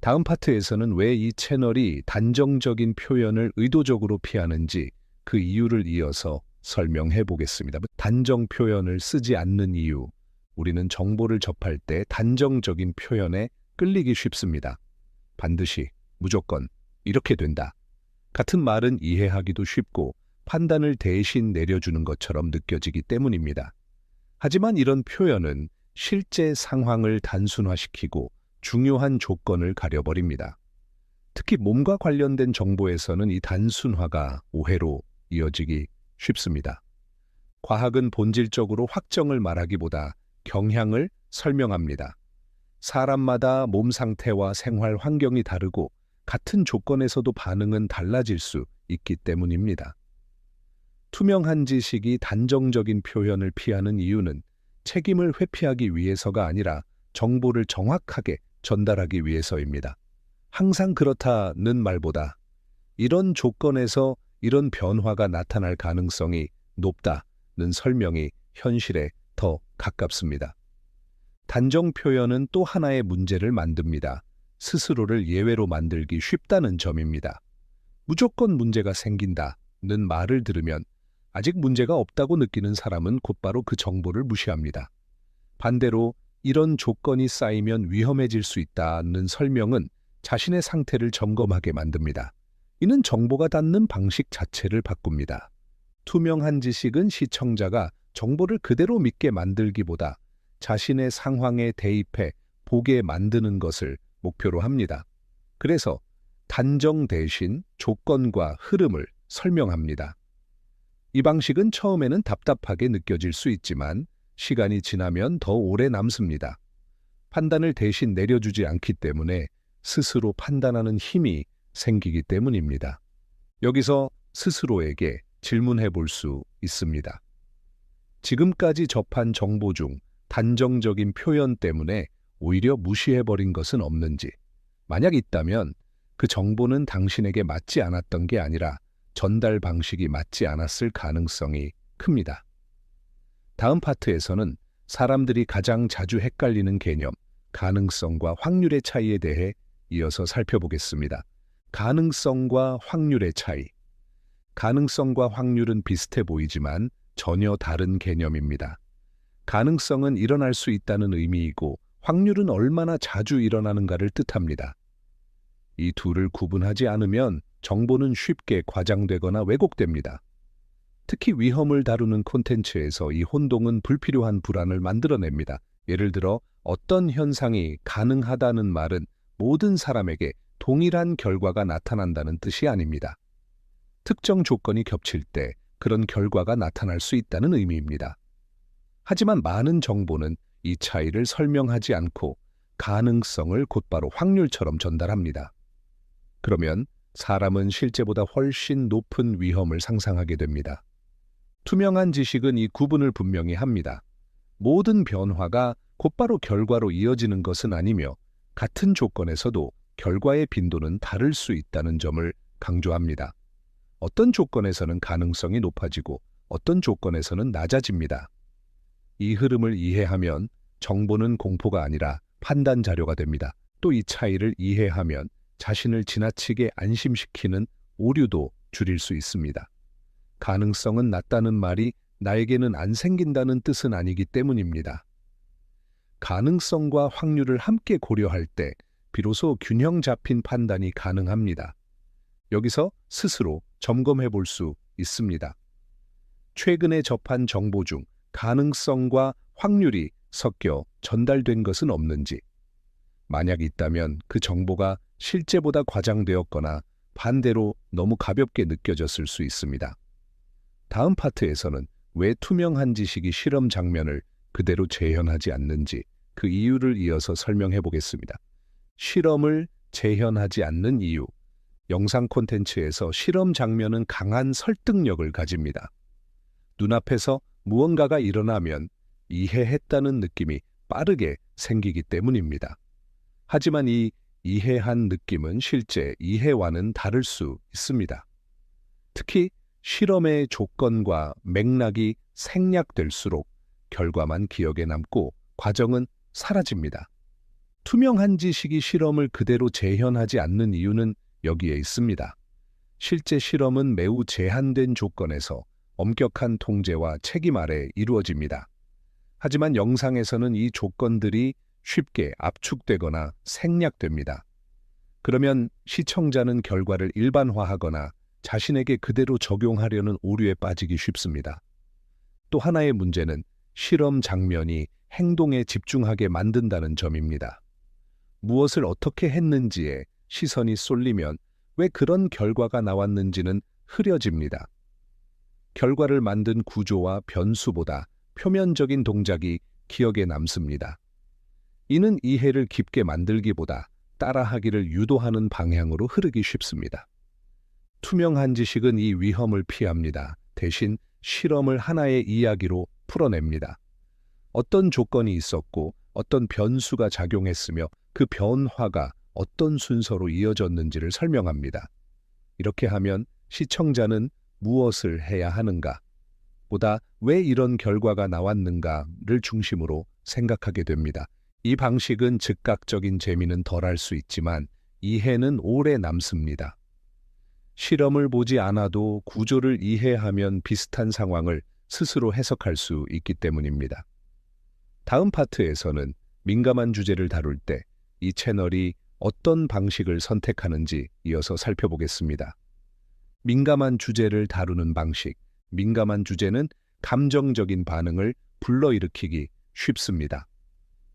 다음 파트에서는 왜 이 채널이 단정적인 표현을 의도적으로 피하는지 그 이유를 이어서 설명해 보겠습니다. 단정 표현을 쓰지 않는 이유. 우리는 정보를 접할 때 단정적인 표현에 끌리기 쉽습니다. 반드시, 무조건, 이렇게 된다. 같은 말은 이해하기도 쉽고 판단을 대신 내려주는 것처럼 느껴지기 때문입니다. 하지만 이런 표현은 실제 상황을 단순화시키고 중요한 조건을 가려버립니다. 특히 몸과 관련된 정보에서는 이 단순화가 오해로 이어지기 쉽습니다. 과학은 본질적으로 확정을 말하기보다 경향을 설명합니다. 사람마다 몸 상태와 생활 환경이 다르고 같은 조건에서도 반응은 달라질 수 있기 때문입니다. 투명한 지식이 단정적인 표현을 피하는 이유는 책임을 회피하기 위해서가 아니라 정보를 정확하게 전달하기 위해서입니다. 항상 그렇다는 말보다 이런 조건에서 이런 변화가 나타날 가능성이 높다는 설명이 현실에 더 가깝습니다. 단정 표현은 또 하나의 문제를 만듭니다. 스스로를 예외로 만들기 쉽다는 점입니다. 무조건 문제가 생긴다는 말을 들으면 아직 문제가 없다고 느끼는 사람은 곧바로 그 정보를 무시합니다. 반대로 이런 조건이 쌓이면 위험해질 수 있다는 설명은 자신의 상태를 점검하게 만듭니다. 이는 정보가 닿는 방식 자체를 바꿉니다. 투명한 지식은 시청자가 정보를 그대로 믿게 만들기보다 자신의 상황에 대입해 보게 만드는 것을 목표로 합니다. 그래서 단정 대신 조건과 흐름을 설명합니다. 이 방식은 처음에는 답답하게 느껴질 수 있지만 시간이 지나면 더 오래 남습니다. 판단을 대신 내려주지 않기 때문에 스스로 판단하는 힘이 생기기 때문입니다. 여기서 스스로에게 질문해 볼 수 있습니다. 지금까지 접한 정보 중 단정적인 표현 때문에 오히려 무시해버린 것은 없는지, 만약 있다면 그 정보는 당신에게 맞지 않았던 게 아니라 전달 방식이 맞지 않았을 가능성이 큽니다. 다음 파트에서는 사람들이 가장 자주 헷갈리는 개념, 가능성과 확률의 차이에 대해 이어서 살펴보겠습니다. 가능성과 확률의 차이. 가능성과 확률은 비슷해 보이지만 전혀 다른 개념입니다. 가능성은 일어날 수 있다는 의미이고 확률은 얼마나 자주 일어나는가를 뜻합니다. 이 둘을 구분하지 않으면 정보는 쉽게 과장되거나 왜곡됩니다. 특히 위험을 다루는 콘텐츠에서 이 혼동은 불필요한 불안을 만들어냅니다. 예를 들어 어떤 현상이 가능하다는 말은 모든 사람에게 동일한 결과가 나타난다는 뜻이 아닙니다. 특정 조건이 겹칠 때 그런 결과가 나타날 수 있다는 의미입니다. 하지만 많은 정보는 이 차이를 설명하지 않고 가능성을 곧바로 확률처럼 전달합니다. 그러면 사람은 실제보다 훨씬 높은 위험을 상상하게 됩니다. 투명한 지식은 이 구분을 분명히 합니다. 모든 변화가 곧바로 결과로 이어지는 것은 아니며 같은 조건에서도 결과의 빈도는 다를 수 있다는 점을 강조합니다. 어떤 조건에서는 가능성이 높아지고 어떤 조건에서는 낮아집니다. 이 흐름을 이해하면 정보는 공포가 아니라 판단 자료가 됩니다. 또 이 차이를 이해하면 자신을 지나치게 안심시키는 오류도 줄일 수 있습니다. 가능성은 낮다는 말이 나에게는 안 생긴다는 뜻은 아니기 때문입니다. 가능성과 확률을 함께 고려할 때 비로소 균형 잡힌 판단이 가능합니다. 여기서 스스로 점검해 볼 수 있습니다. 최근에 접한 정보 중 가능성과 확률이 섞여 전달된 것은 없는지, 만약 있다면 그 정보가 실제보다 과장되었거나 반대로 너무 가볍게 느껴졌을 수 있습니다. 다음 파트에서는 왜 투명한 지식이 실험 장면을 그대로 재현하지 않는지 그 이유를 이어서 설명해 보겠습니다. 실험을 재현하지 않는 이유. 영상 콘텐츠에서 실험 장면은 강한 설득력을 가집니다. 눈앞에서 무언가가 일어나면 이해했다는 느낌이 빠르게 생기기 때문입니다. 하지만 이 이해한 느낌은 실제 이해와는 다를 수 있습니다. 특히 실험의 조건과 맥락이 생략될수록 결과만 기억에 남고 과정은 사라집니다. 투명한 지식이 실험을 그대로 재현하지 않는 이유는 여기에 있습니다. 실제 실험은 매우 제한된 조건에서 엄격한 통제와 책임 아래 이루어집니다. 하지만 영상에서는 이 조건들이 쉽게 압축되거나 생략됩니다. 그러면 시청자는 결과를 일반화하거나 자신에게 그대로 적용하려는 오류에 빠지기 쉽습니다. 또 하나의 문제는 실험 장면이 행동에 집중하게 만든다는 점입니다. 무엇을 어떻게 했는지에 시선이 쏠리면 왜 그런 결과가 나왔는지는 흐려집니다. 결과를 만든 구조와 변수보다 표면적인 동작이 기억에 남습니다. 이는 이해를 깊게 만들기보다 따라하기를 유도하는 방향으로 흐르기 쉽습니다. 투명한 지식은 이 위험을 피합니다. 대신 실험을 하나의 이야기로 풀어냅니다. 어떤 조건이 있었고 어떤 변수가 작용했으며 그 변화가 어떤 순서로 이어졌는지를 설명합니다. 이렇게 하면 시청자는 무엇을 해야 하는가, 보다 왜 이런 결과가 나왔는가를 중심으로 생각하게 됩니다. 이 방식은 즉각적인 재미는 덜할 수 있지만 이해는 오래 남습니다. 실험을 보지 않아도 구조를 이해하면 비슷한 상황을 스스로 해석할 수 있기 때문입니다. 다음 파트에서는 민감한 주제를 다룰 때 이 채널이 어떤 방식을 선택하는지 이어서 살펴보겠습니다. 민감한 주제를 다루는 방식. 민감한 주제는 감정적인 반응을 불러일으키기 쉽습니다.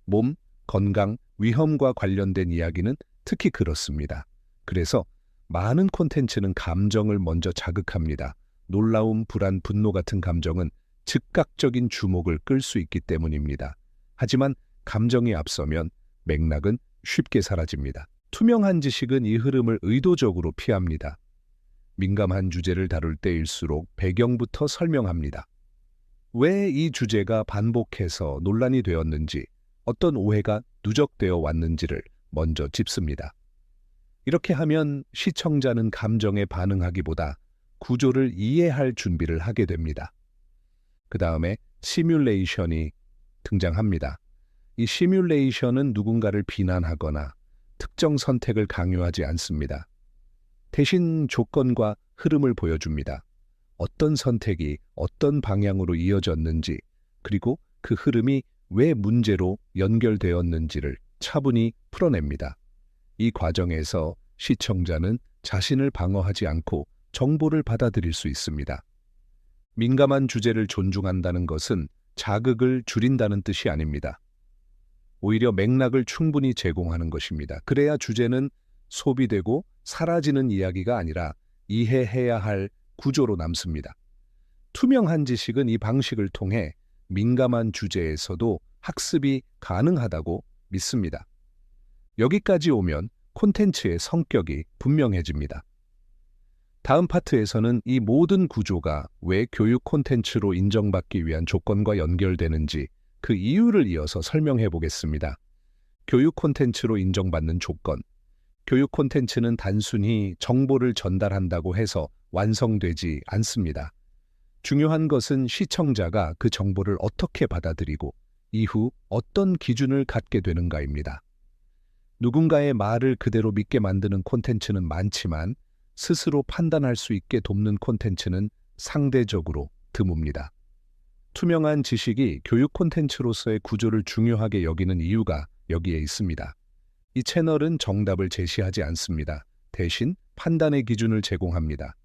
몸, 건강, 위험과 관련된 이야기는 특히 그렇습니다. 그래서 많은 콘텐츠는 감정을 먼저 자극합니다. 놀라움, 불안, 분노 같은 감정은 즉각적인 주목을 끌 수 있기 때문입니다. 하지만 감정이 앞서면 맥락은 쉽게 사라집니다. 투명한 지식은 이 흐름을 의도적으로 피합니다. 민감한 주제를 다룰 때일수록 배경부터 설명합니다. 왜 이 주제가 반복해서 논란이 되었는지, 어떤 오해가 누적되어 왔는지를 먼저 짚습니다. 이렇게 하면 시청자는 감정에 반응하기보다 구조를 이해할 준비를 하게 됩니다. 그 다음에 시뮬레이션이 등장합니다. 이 시뮬레이션은 누군가를 비난하거나 특정 선택을 강요하지 않습니다. 대신 조건과 흐름을 보여줍니다. 어떤 선택이 어떤 방향으로 이어졌는지, 그리고 그 흐름이 왜 문제로 연결되었는지를 차분히 풀어냅니다. 이 과정에서 시청자는 자신을 방어하지 않고 정보를 받아들일 수 있습니다. 민감한 주제를 존중한다는 것은 자극을 줄인다는 뜻이 아닙니다. 오히려 맥락을 충분히 제공하는 것입니다. 그래야 주제는 소비되고 사라지는 이야기가 아니라 이해해야 할 구조로 남습니다. 투명한 지식은 이 방식을 통해 민감한 주제에서도 학습이 가능하다고 믿습니다. 여기까지 오면 콘텐츠의 성격이 분명해집니다. 다음 파트에서는 이 모든 구조가 왜 교육 콘텐츠로 인정받기 위한 조건과 연결되는지 그 이유를 이어서 설명해 보겠습니다. 교육 콘텐츠로 인정받는 조건. 교육 콘텐츠는 단순히 정보를 전달한다고 해서 완성되지 않습니다. 중요한 것은 시청자가 그 정보를 어떻게 받아들이고 이후 어떤 기준을 갖게 되는가입니다. 누군가의 말을 그대로 믿게 만드는 콘텐츠는 많지만 스스로 판단할 수 있게 돕는 콘텐츠는 상대적으로 드뭅니다. 투명한 지식이 교육 콘텐츠로서의 구조를 중요하게 여기는 이유가 여기에 있습니다. 이 채널은 정답을 제시하지 않습니다. 대신 판단의 기준을 제공합니다.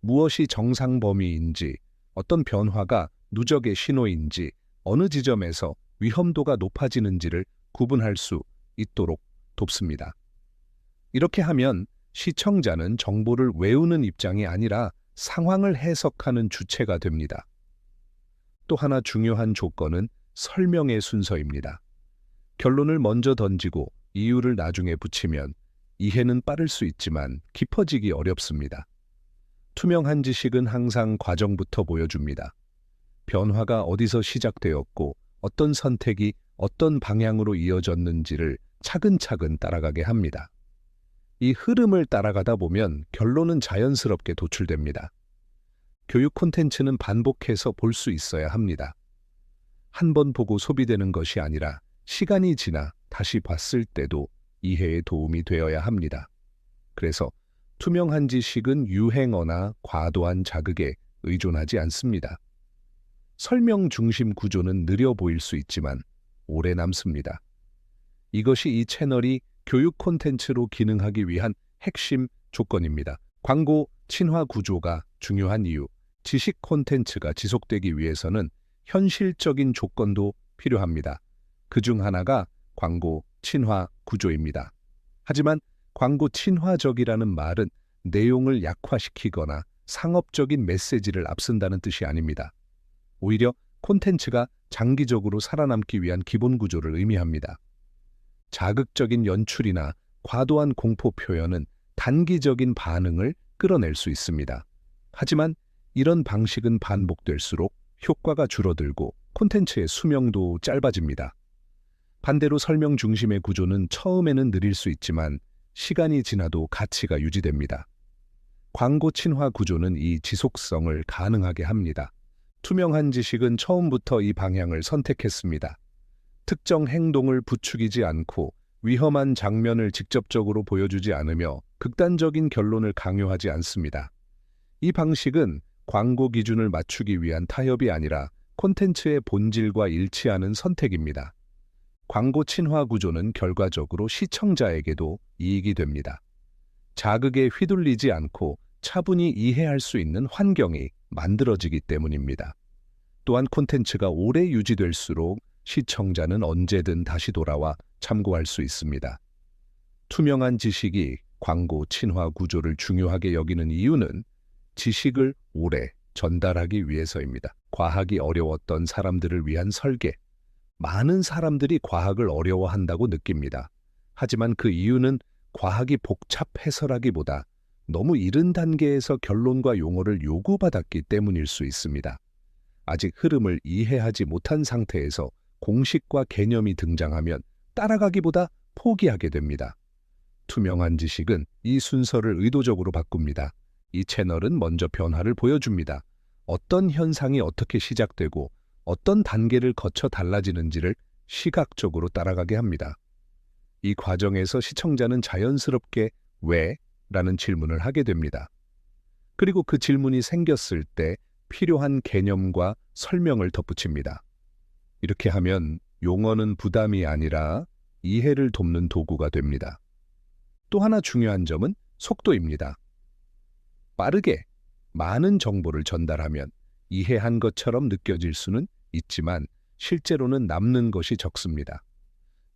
무엇이 정상 범위인지, 어떤 변화가 누적의 신호인지, 어느 지점에서 위험도가 높아지는지를 구분할 수 있도록 돕습니다. 이렇게 하면 시청자는 정보를 외우는 입장이 아니라 상황을 해석하는 주체가 됩니다. 또 하나 중요한 조건은 설명의 순서입니다. 결론을 먼저 던지고 이유를 나중에 붙이면 이해는 빠를 수 있지만 깊어지기 어렵습니다. 투명한 지식은 항상 과정부터 보여줍니다. 변화가 어디서 시작되었고 어떤 선택이 어떤 방향으로 이어졌는지를 차근차근 따라가게 합니다. 이 흐름을 따라가다 보면 결론은 자연스럽게 도출됩니다. 교육 콘텐츠는 반복해서 볼 수 있어야 합니다. 한 번 보고 소비되는 것이 아니라 시간이 지나 다시 봤을 때도 이해에 도움이 되어야 합니다. 그래서 투명한 지식은 유행어나 과도한 자극에 의존하지 않습니다. 설명 중심 구조는 느려 보일 수 있지만 오래 남습니다. 이것이 이 채널이 교육 콘텐츠로 기능하기 위한 핵심 조건입니다. 광고 친화 구조가 중요한 이유, 지식 콘텐츠가 지속되기 위해서는 현실적인 조건도 필요합니다. 그중 하나가 광고 친화 구조입니다. 하지만 광고 친화적이라는 말은 내용을 약화시키거나 상업적인 메시지를 앞선다는 뜻이 아닙니다. 오히려 콘텐츠가 장기적으로 살아남기 위한 기본 구조를 의미합니다. 자극적인 연출이나 과도한 공포 표현은 단기적인 반응을 끌어낼 수 있습니다. 하지만 이런 방식은 반복될수록 효과가 줄어들고 콘텐츠의 수명도 짧아집니다. 반대로 설명 중심의 구조는 처음에는 느릴 수 있지만 시간이 지나도 가치가 유지됩니다. 광고 친화 구조는 이 지속성을 가능하게 합니다. 투명한 지식은 처음부터 이 방향을 선택했습니다. 특정 행동을 부추기지 않고 위험한 장면을 직접적으로 보여주지 않으며 극단적인 결론을 강요하지 않습니다. 이 방식은 광고 기준을 맞추기 위한 타협이 아니라 콘텐츠의 본질과 일치하는 선택입니다. 광고 친화 구조는 결과적으로 시청자에게도 이익이 됩니다. 자극에 휘둘리지 않고 차분히 이해할 수 있는 환경이 만들어지기 때문입니다. 또한 콘텐츠가 오래 유지될수록 시청자는 언제든 다시 돌아와 참고할 수 있습니다. 투명한 지식이 광고 친화 구조를 중요하게 여기는 이유는 지식을 오래 전달하기 위해서입니다. 과학이 어려웠던 사람들을 위한 설계. 많은 사람들이 과학을 어려워한다고 느낍니다. 하지만 그 이유는 과학이 복잡해서라기보다 너무 이른 단계에서 결론과 용어를 요구받았기 때문일 수 있습니다. 아직 흐름을 이해하지 못한 상태에서 공식과 개념이 등장하면 따라가기보다 포기하게 됩니다. 투명한 지식은 이 순서를 의도적으로 바꿉니다. 이 채널은 먼저 변화를 보여줍니다. 어떤 현상이 어떻게 시작되고 어떤 단계를 거쳐 달라지는지를 시각적으로 따라가게 합니다. 이 과정에서 시청자는 자연스럽게 왜? 라는 질문을 하게 됩니다. 그리고 그 질문이 생겼을 때 필요한 개념과 설명을 덧붙입니다. 이렇게 하면 용어는 부담이 아니라 이해를 돕는 도구가 됩니다. 또 하나 중요한 점은 속도입니다. 빠르게 많은 정보를 전달하면 이해한 것처럼 느껴질 수는 있지만 실제로는 남는 것이 적습니다.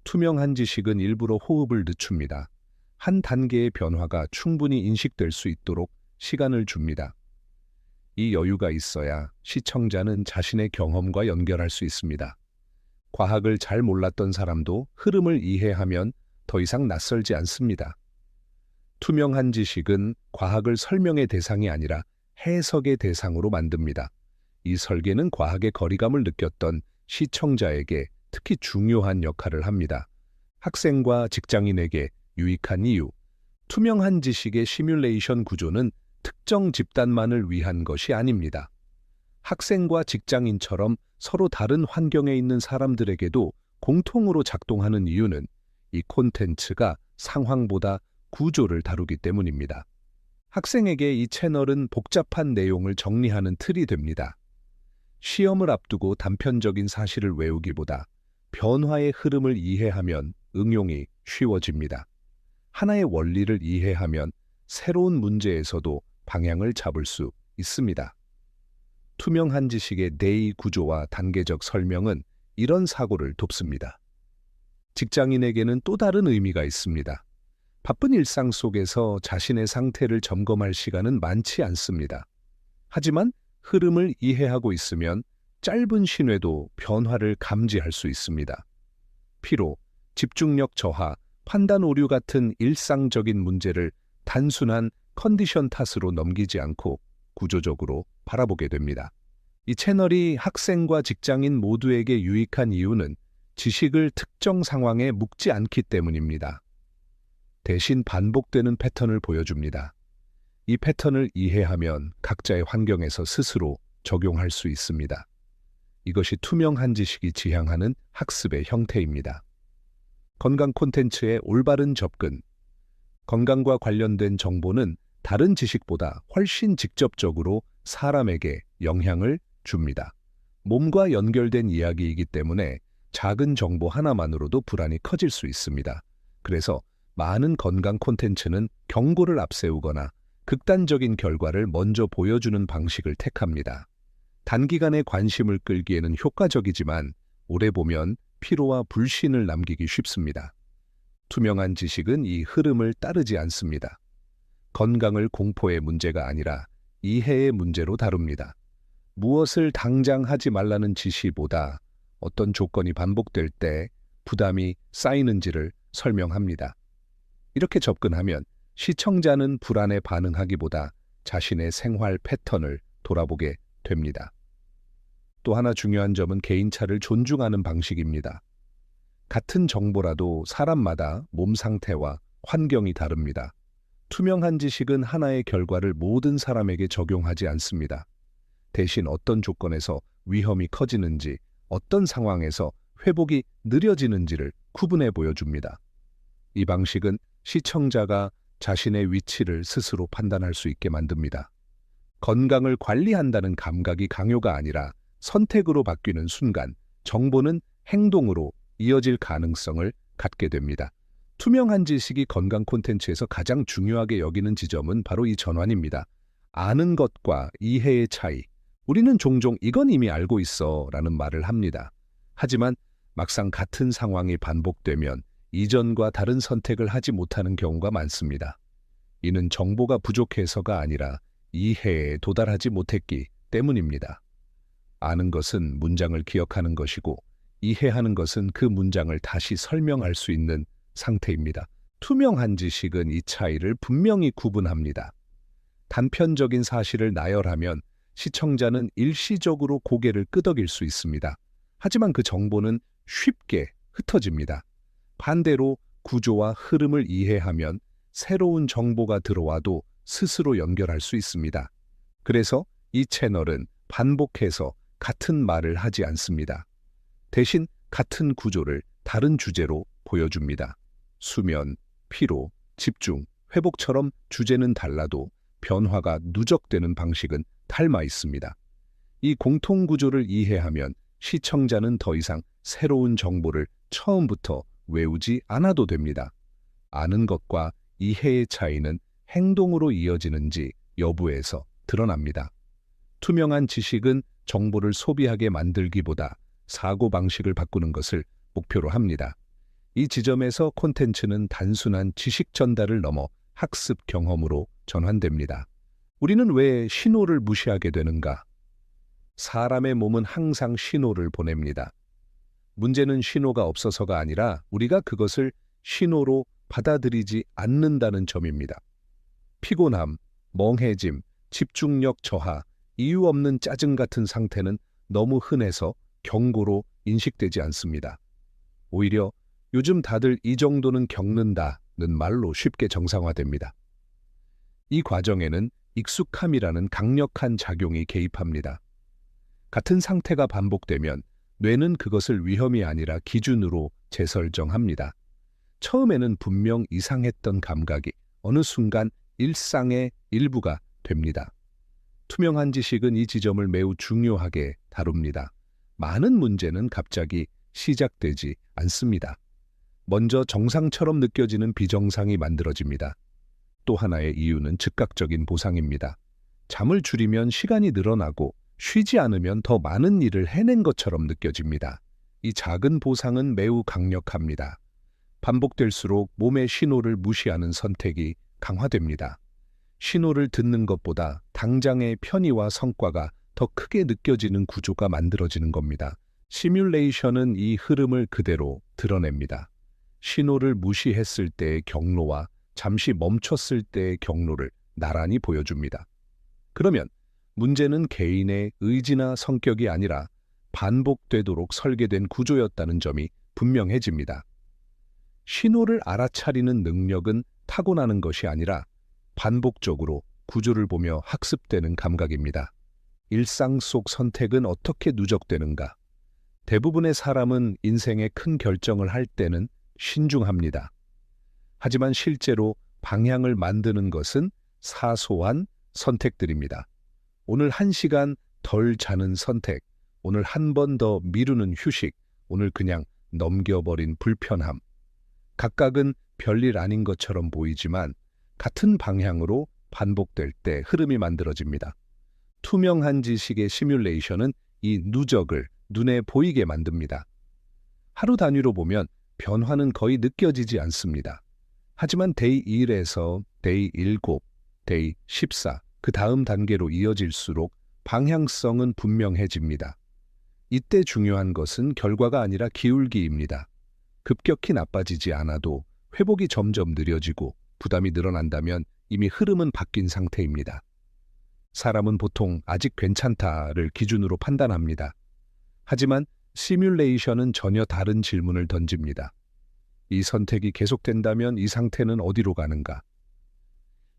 투명한 지식은 일부러 호흡을 늦춥니다. 한 단계의 변화가 충분히 인식될 수 있도록 시간을 줍니다. 이 여유가 있어야 시청자는 자신의 경험과 연결할 수 있습니다. 과학을 잘 몰랐던 사람도 흐름을 이해하면 더 이상 낯설지 않습니다. 투명한 지식은 과학을 설명의 대상이 아니라 해석의 대상으로 만듭니다. 이 설계는 과학의 거리감을 느꼈던 시청자에게 특히 중요한 역할을 합니다. 학생과 직장인에게 유익한 이유, 투명한 지식의 시뮬레이션 구조는 특정 집단만을 위한 것이 아닙니다. 학생과 직장인처럼 서로 다른 환경에 있는 사람들에게도 공통으로 작동하는 이유는 이 콘텐츠가 상황보다 구조를 다루기 때문입니다. 학생에게 이 채널은 복잡한 내용을 정리하는 틀이 됩니다. 시험을 앞두고 단편적인 사실을 외우기보다 변화의 흐름을 이해하면 응용이 쉬워집니다. 하나의 원리를 이해하면 새로운 문제에서도 방향을 잡을 수 있습니다. 투명한 지식의 내의 구조와 단계적 설명은 이런 사고를 돕습니다. 직장인에게는 또 다른 의미가 있습니다. 바쁜 일상 속에서 자신의 상태를 점검할 시간은 많지 않습니다. 하지만 흐름을 이해하고 있으면 짧은 신호에도 변화를 감지할 수 있습니다. 피로, 집중력 저하, 판단 오류 같은 일상적인 문제를 단순한 컨디션 탓으로 넘기지 않고 구조적으로 바라보게 됩니다. 이 채널이 학생과 직장인 모두에게 유익한 이유는 지식을 특정 상황에 묶지 않기 때문입니다. 대신 반복되는 패턴을 보여줍니다. 이 패턴을 이해하면 각자의 환경에서 스스로 적용할 수 있습니다. 이것이 투명한 지식이 지향하는 학습의 형태입니다. 건강 콘텐츠의 올바른 접근. 건강과 관련된 정보는 다른 지식보다 훨씬 직접적으로 사람에게 영향을 줍니다. 몸과 연결된 이야기이기 때문에 작은 정보 하나만으로도 불안이 커질 수 있습니다. 그래서 많은 건강 콘텐츠는 경고를 앞세우거나 극단적인 결과를 먼저 보여주는 방식을 택합니다. 단기간에 관심을 끌기에는 효과적이지만 오래 보면 피로와 불신을 남기기 쉽습니다. 투명한 지식은 이 흐름을 따르지 않습니다. 건강을 공포의 문제가 아니라 이해의 문제로 다룹니다. 무엇을 당장 하지 말라는 지시보다 어떤 조건이 반복될 때 부담이 쌓이는지를 설명합니다. 이렇게 접근하면 시청자는 불안에 반응하기보다 자신의 생활 패턴을 돌아보게 됩니다. 또 하나 중요한 점은 개인차를 존중하는 방식입니다. 같은 정보라도 사람마다 몸 상태와 환경이 다릅니다. 투명한 지식은 하나의 결과를 모든 사람에게 적용하지 않습니다. 대신 어떤 조건에서 위험이 커지는지, 어떤 상황에서 회복이 느려지는지를 구분해 보여줍니다. 이 방식은 시청자가 자신의 위치를 스스로 판단할 수 있게 만듭니다. 건강을 관리한다는 감각이 강요가 아니라 선택으로 바뀌는 순간 정보는 행동으로 이어질 가능성을 갖게 됩니다. 투명한 지식이 건강 콘텐츠에서 가장 중요하게 여기는 지점은 바로 이 전환입니다. 아는 것과 이해의 차이. 우리는 종종 이건 이미 알고 있어 라는 말을 합니다. 하지만 막상 같은 상황이 반복되면 이전과 다른 선택을 하지 못하는 경우가 많습니다. 이는 정보가 부족해서가 아니라 이해에 도달하지 못했기 때문입니다. 아는 것은 문장을 기억하는 것이고 이해하는 것은 그 문장을 다시 설명할 수 있는 상태입니다. 투명한 지식은 이 차이를 분명히 구분합니다. 단편적인 사실을 나열하면 시청자는 일시적으로 고개를 끄덕일 수 있습니다. 하지만 그 정보는 쉽게 흩어집니다. 반대로 구조와 흐름을 이해하면 새로운 정보가 들어와도 스스로 연결할 수 있습니다. 그래서 이 채널은 반복해서 같은 말을 하지 않습니다. 대신 같은 구조를 다른 주제로 보여줍니다. 수면, 피로, 집중, 회복처럼 주제는 달라도 변화가 누적되는 방식은 닮아 있습니다. 이 공통 구조를 이해하면 시청자는 더 이상 새로운 정보를 처음부터 외우지 않아도 됩니다. 아는 것과 이해의 차이는 행동으로 이어지는지 여부에서 드러납니다. 투명한 지식은 정보를 소비하게 만들기보다 사고방식을 바꾸는 것을 목표로 합니다. 이 지점에서 콘텐츠는 단순한 지식 전달을 넘어 학습 경험으로 전환됩니다. 우리는 왜 신호를 무시하게 되는가? 사람의 몸은 항상 신호를 보냅니다. 문제는 신호가 없어서가 아니라 우리가 그것을 신호로 받아들이지 않는다는 점입니다. 피곤함, 멍해짐, 집중력 저하, 이유 없는 짜증 같은 상태는 너무 흔해서 경고로 인식되지 않습니다. 오히려 요즘 다들 이 정도는 겪는다는 말로 쉽게 정상화됩니다. 이 과정에는 익숙함이라는 강력한 작용이 개입합니다. 같은 상태가 반복되면 뇌는 그것을 위험이 아니라 기준으로 재설정합니다. 처음에는 분명 이상했던 감각이 어느 순간 일상의 일부가 됩니다. 투명한 지식은 이 지점을 매우 중요하게 다룹니다. 많은 문제는 갑자기 시작되지 않습니다. 먼저 정상처럼 느껴지는 비정상이 만들어집니다. 또 하나의 이유는 즉각적인 보상입니다. 잠을 줄이면 시간이 늘어나고 쉬지 않으면 더 많은 일을 해낸 것처럼 느껴집니다. 이 작은 보상은 매우 강력합니다. 반복될수록 몸의 신호를 무시하는 선택이 강화됩니다. 신호를 듣는 것보다 당장의 편의와 성과가 더 크게 느껴지는 구조가 만들어지는 겁니다. 시뮬레이션은 이 흐름을 그대로 드러냅니다. 신호를 무시했을 때의 경로와 잠시 멈췄을 때의 경로를 나란히 보여줍니다. 그러면 문제는 개인의 의지나 성격이 아니라 반복되도록 설계된 구조였다는 점이 분명해집니다. 신호를 알아차리는 능력은 타고나는 것이 아니라 반복적으로 구조를 보며 학습되는 감각입니다. 일상 속 선택은 어떻게 누적되는가? 대부분의 사람은 인생의 큰 결정을 할 때는 신중합니다. 하지만 실제로 방향을 만드는 것은 사소한 선택들입니다. 오늘 1시간 덜 자는 선택, 오늘 한 번 더 미루는 휴식, 오늘 그냥 넘겨버린 불편함. 각각은 별일 아닌 것처럼 보이지만 같은 방향으로 반복될 때 흐름이 만들어집니다. 투명한 지식의 시뮬레이션은 이 누적을 눈에 보이게 만듭니다. 하루 단위로 보면 변화는 거의 느껴지지 않습니다. 하지만 데이 1에서 데이 7, 데이 14, 그 다음 단계로 이어질수록 방향성은 분명해집니다. 이때 중요한 것은 결과가 아니라 기울기입니다. 급격히 나빠지지 않아도 회복이 점점 느려지고 부담이 늘어난다면 이미 흐름은 바뀐 상태입니다. 사람은 보통 아직 괜찮다를 기준으로 판단합니다. 하지만 시뮬레이션은 전혀 다른 질문을 던집니다. 이 선택이 계속된다면 이 상태는 어디로 가는가?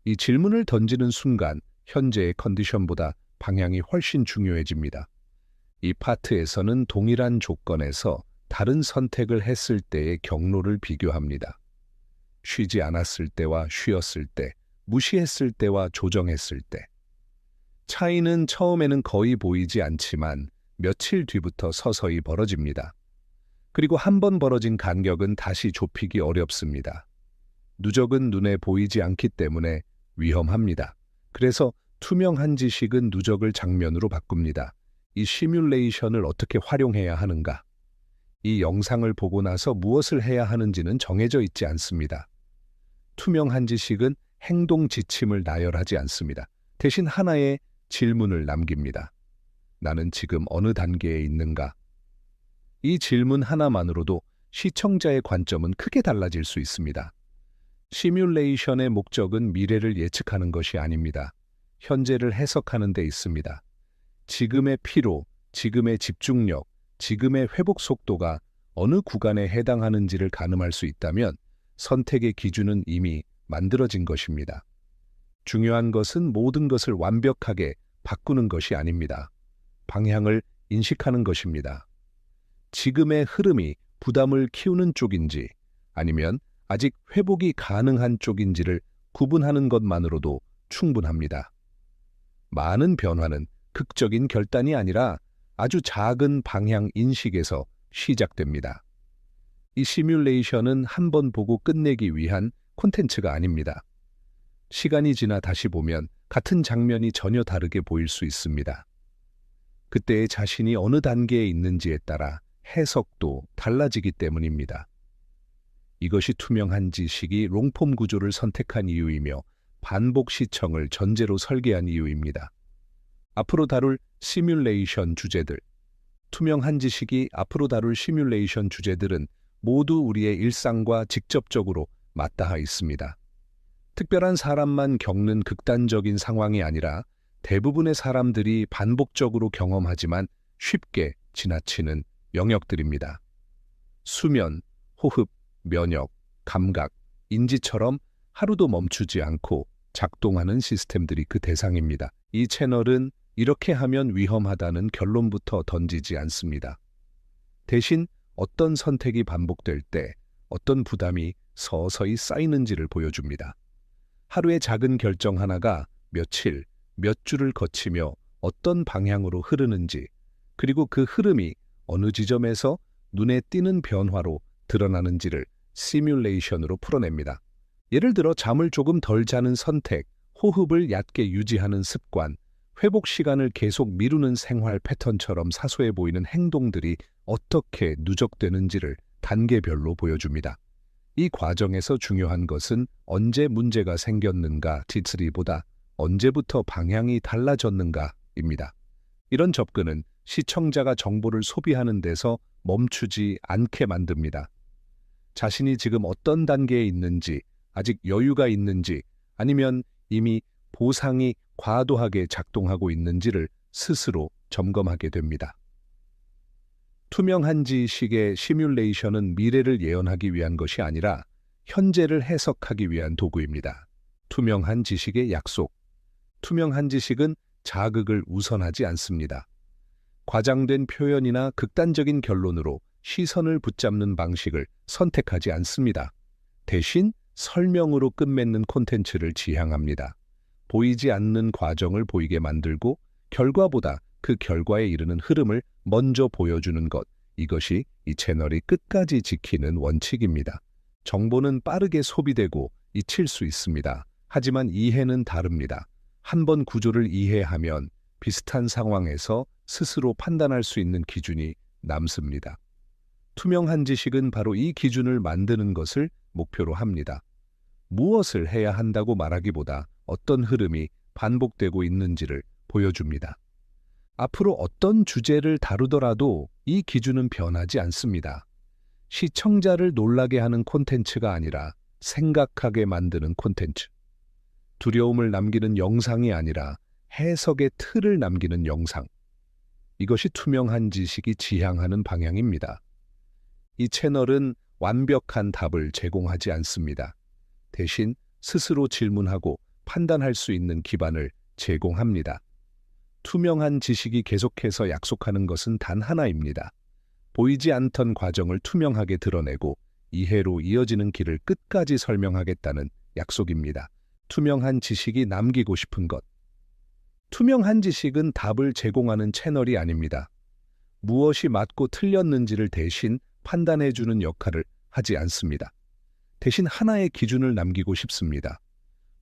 이 질문을 던지는 순간 현재의 컨디션보다 방향이 훨씬 중요해집니다. 이 파트에서는 동일한 조건에서 다른 선택을 했을 때의 경로를 비교합니다. 쉬지 않았을 때와 쉬었을 때, 무시했을 때와 조정했을 때. 차이는 처음에는 거의 보이지 않지만 며칠 뒤부터 서서히 벌어집니다. 그리고 한 번 벌어진 간격은 다시 좁히기 어렵습니다. 누적은 눈에 보이지 않기 때문에 위험합니다. 그래서 투명한 지식은 누적을 장면으로 바꿉니다. 이 시뮬레이션을 어떻게 활용해야 하는가? 이 영상을 보고 나서 무엇을 해야 하는지는 정해져 있지 않습니다. 투명한 지식은 행동 지침을 나열하지 않습니다. 대신 하나의 질문을 남깁니다. 나는 지금 어느 단계에 있는가? 이 질문 하나만으로도 시청자의 관점은 크게 달라질 수 있습니다. 시뮬레이션의 목적은 미래를 예측하는 것이 아닙니다. 현재를 해석하는 데 있습니다. 지금의 피로, 지금의 집중력, 지금의 회복 속도가 어느 구간에 해당하는지를 가늠할 수 있다면 선택의 기준은 이미 만들어진 것입니다. 중요한 것은 모든 것을 완벽하게 바꾸는 것이 아닙니다. 방향을 인식하는 것입니다. 지금의 흐름이 부담을 키우는 쪽인지 아니면 아직 회복이 가능한 쪽인지를 구분하는 것만으로도 충분합니다. 많은 변화는 극적인 결단이 아니라 아주 작은 방향 인식에서 시작됩니다. 이 시뮬레이션은 한 번 보고 끝내기 위한 콘텐츠가 아닙니다. 시간이 지나 다시 보면 같은 장면이 전혀 다르게 보일 수 있습니다. 그때의 자신이 어느 단계에 있는지에 따라 해석도 달라지기 때문입니다. 이것이 투명한 지식이 롱폼 구조를 선택한 이유이며 반복 시청을 전제로 설계한 이유입니다. 앞으로 다룰 시뮬레이션 주제들, 투명한 지식이 앞으로 다룰 시뮬레이션 주제들은 모두 우리의 일상과 직접적으로 맞닿아 있습니다. 특별한 사람만 겪는 극단적인 상황이 아니라 대부분의 사람들이 반복적으로 경험하지만 쉽게 지나치는 영역들입니다. 수면, 호흡, 면역, 감각, 인지처럼 하루도 멈추지 않고 작동하는 시스템들이 그 대상입니다. 이 채널은 이렇게 하면 위험하다는 결론부터 던지지 않습니다. 대신 어떤 선택이 반복될 때 어떤 부담이 서서히 쌓이는지를 보여줍니다. 하루의 작은 결정 하나가 며칠, 몇 주를 거치며 어떤 방향으로 흐르는지, 그리고 그 흐름이 어느 지점에서 눈에 띄는 변화로 드러나는지를 시뮬레이션으로 풀어냅니다. 예를 들어 잠을 조금 덜 자는 선택, 호흡을 얕게 유지하는 습관, 회복 시간을 계속 미루는 생활 패턴처럼 사소해 보이는 행동들이 어떻게 누적되는지를 단계별로 보여줍니다. 이 과정에서 중요한 것은 언제 문제가 생겼는가 지스리보다 언제부터 방향이 달라졌는가입니다. 이런 접근은 시청자가 정보를 소비하는 데서 멈추지 않게 만듭니다. 자신이 지금 어떤 단계에 있는지, 아직 여유가 있는지, 아니면 이미 보상이 과도하게 작동하고 있는지를 스스로 점검하게 됩니다. 투명한 지식의 시뮬레이션은 미래를 예언하기 위한 것이 아니라 현재를 해석하기 위한 도구입니다. 투명한 지식의 약속. 투명한 지식은 자극을 우선하지 않습니다. 과장된 표현이나 극단적인 결론으로 시선을 붙잡는 방식을 선택하지 않습니다. 대신 설명으로 끝맺는 콘텐츠를 지향합니다. 보이지 않는 과정을 보이게 만들고 결과보다 그 결과에 이르는 흐름을 먼저 보여주는 것, 이것이 이 채널이 끝까지 지키는 원칙입니다. 정보는 빠르게 소비되고 잊힐 수 있습니다. 하지만 이해는 다릅니다. 한 번 구조를 이해하면 비슷한 상황에서 스스로 판단할 수 있는 기준이 남습니다. 투명한 지식은 바로 이 기준을 만드는 것을 목표로 합니다. 무엇을 해야 한다고 말하기보다 어떤 흐름이 반복되고 있는지를 보여줍니다. 앞으로 어떤 주제를 다루더라도 이 기준은 변하지 않습니다. 시청자를 놀라게 하는 콘텐츠가 아니라 생각하게 만드는 콘텐츠. 두려움을 남기는 영상이 아니라 해석의 틀을 남기는 영상. 이것이 투명한 지식이 지향하는 방향입니다. 이 채널은 완벽한 답을 제공하지 않습니다. 대신 스스로 질문하고 판단할 수 있는 기반을 제공합니다. 투명한 지식이 계속해서 약속하는 것은 단 하나입니다. 보이지 않던 과정을 투명하게 드러내고 이해로 이어지는 길을 끝까지 설명하겠다는 약속입니다. 투명한 지식이 남기고 싶은 것. 투명한 지식은 답을 제공하는 채널이 아닙니다. 무엇이 맞고 틀렸는지를 대신 판단해주는 역할을 하지 않습니다. 대신 하나의 기준을 남기고 싶습니다.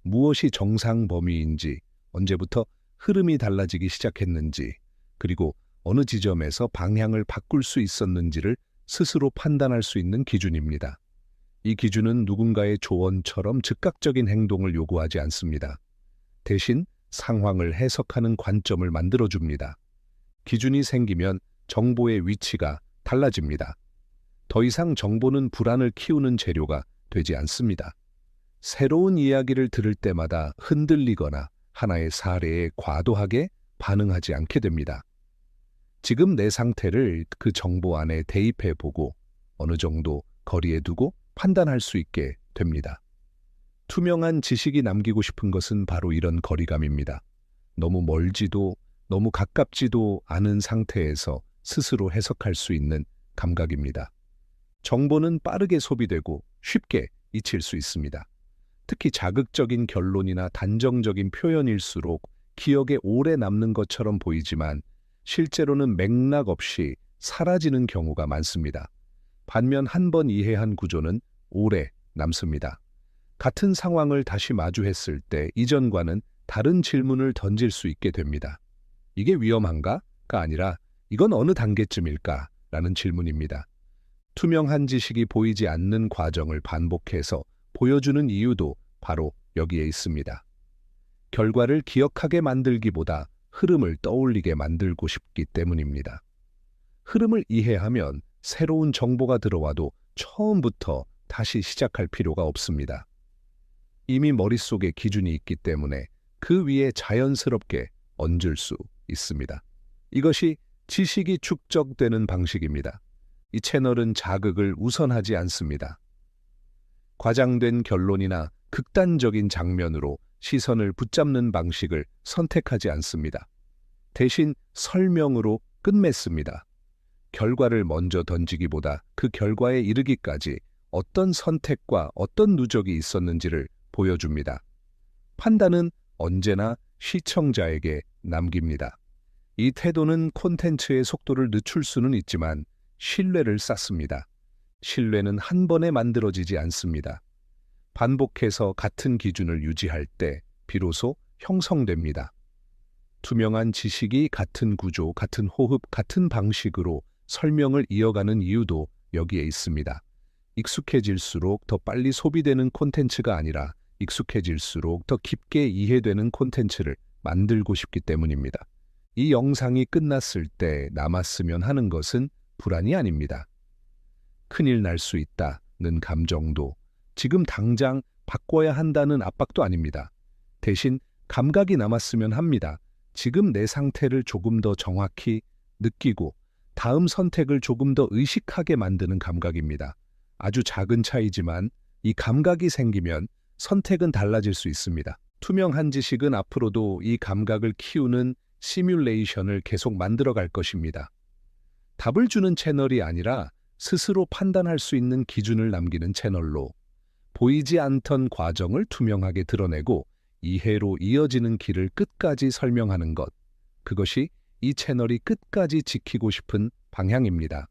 무엇이 정상 범위인지, 언제부터 흐름이 달라지기 시작했는지, 그리고 어느 지점에서 방향을 바꿀 수 있었는지를 스스로 판단할 수 있는 기준입니다. 이 기준은 누군가의 조언처럼 즉각적인 행동을 요구하지 않습니다. 대신 상황을 해석하는 관점을 만들어줍니다. 기준이 생기면 정보의 위치가 달라집니다. 더 이상 정보는 불안을 키우는 재료가 되지 않습니다. 새로운 이야기를 들을 때마다 흔들리거나 하나의 사례에 과도하게 반응하지 않게 됩니다. 지금 내 상태를 그 정보 안에 대입해보고 어느 정도 거리에 두고 판단할 수 있게 됩니다. 투명한 지식이 남기고 싶은 것은 바로 이런 거리감입니다. 너무 멀지도 너무 가깝지도 않은 상태에서 스스로 해석할 수 있는 감각입니다. 정보는 빠르게 소비되고 쉽게 잊힐 수 있습니다. 특히 자극적인 결론이나 단정적인 표현일수록 기억에 오래 남는 것처럼 보이지만 실제로는 맥락 없이 사라지는 경우가 많습니다. 반면 한 번 이해한 구조는 오래 남습니다. 같은 상황을 다시 마주했을 때 이전과는 다른 질문을 던질 수 있게 됩니다. 이게 위험한가?가 아니라 이건 어느 단계쯤일까? 라는 질문입니다. 투명한 지식이 보이지 않는 과정을 반복해서 보여주는 이유도 바로 여기에 있습니다. 결과를 기억하게 만들기보다 흐름을 떠올리게 만들고 싶기 때문입니다. 흐름을 이해하면 새로운 정보가 들어와도 처음부터 다시 시작할 필요가 없습니다. 이미 머릿속에 기준이 있기 때문에 그 위에 자연스럽게 얹을 수 있습니다. 이것이 지식이 축적되는 방식입니다. 이 채널은 자극을 우선하지 않습니다. 과장된 결론이나 극단적인 장면으로 시선을 붙잡는 방식을 선택하지 않습니다. 대신 설명으로 끝맺습니다. 결과를 먼저 던지기보다 그 결과에 이르기까지 어떤 선택과 어떤 누적이 있었는지를 보여줍니다. 판단은 언제나 시청자에게 남깁니다. 이 태도는 콘텐츠의 속도를 늦출 수는 있지만 신뢰를 쌓습니다. 신뢰는 한 번에 만들어지지 않습니다. 반복해서 같은 기준을 유지할 때 비로소 형성됩니다. 투명한 지식이 같은 구조, 같은 호흡, 같은 방식으로 설명을 이어가는 이유도 여기에 있습니다. 익숙해질수록 더 빨리 소비되는 콘텐츠가 아니라 익숙해질수록 더 깊게 이해되는 콘텐츠를 만들고 싶기 때문입니다. 이 영상이 끝났을 때 남았으면 하는 것은 불안이 아닙니다. 큰일 날 수 있다. 감정도 지금 당장 바꿔야 한다는 압박도 아닙니다. 대신 감각이 남았으면 합니다. 지금 내 상태를 조금 더 정확히 느끼고 다음 선택을 조금 더 의식하게 만드는 감각입니다. 아주 작은 차이지만 이 감각이 생기면 선택은 달라질 수 있습니다. 투명한 지식은 앞으로도 이 감각을 키우는 시뮬레이션을 계속 만들어 갈 것입니다. 답을 주는 채널이 아니라 스스로 판단할 수 있는 기준을 남기는 채널로 보이지 않던 과정을 투명하게 드러내고 이해로 이어지는 길을 끝까지 설명하는 것. 그것이 이 채널이 끝까지 지키고 싶은 방향입니다.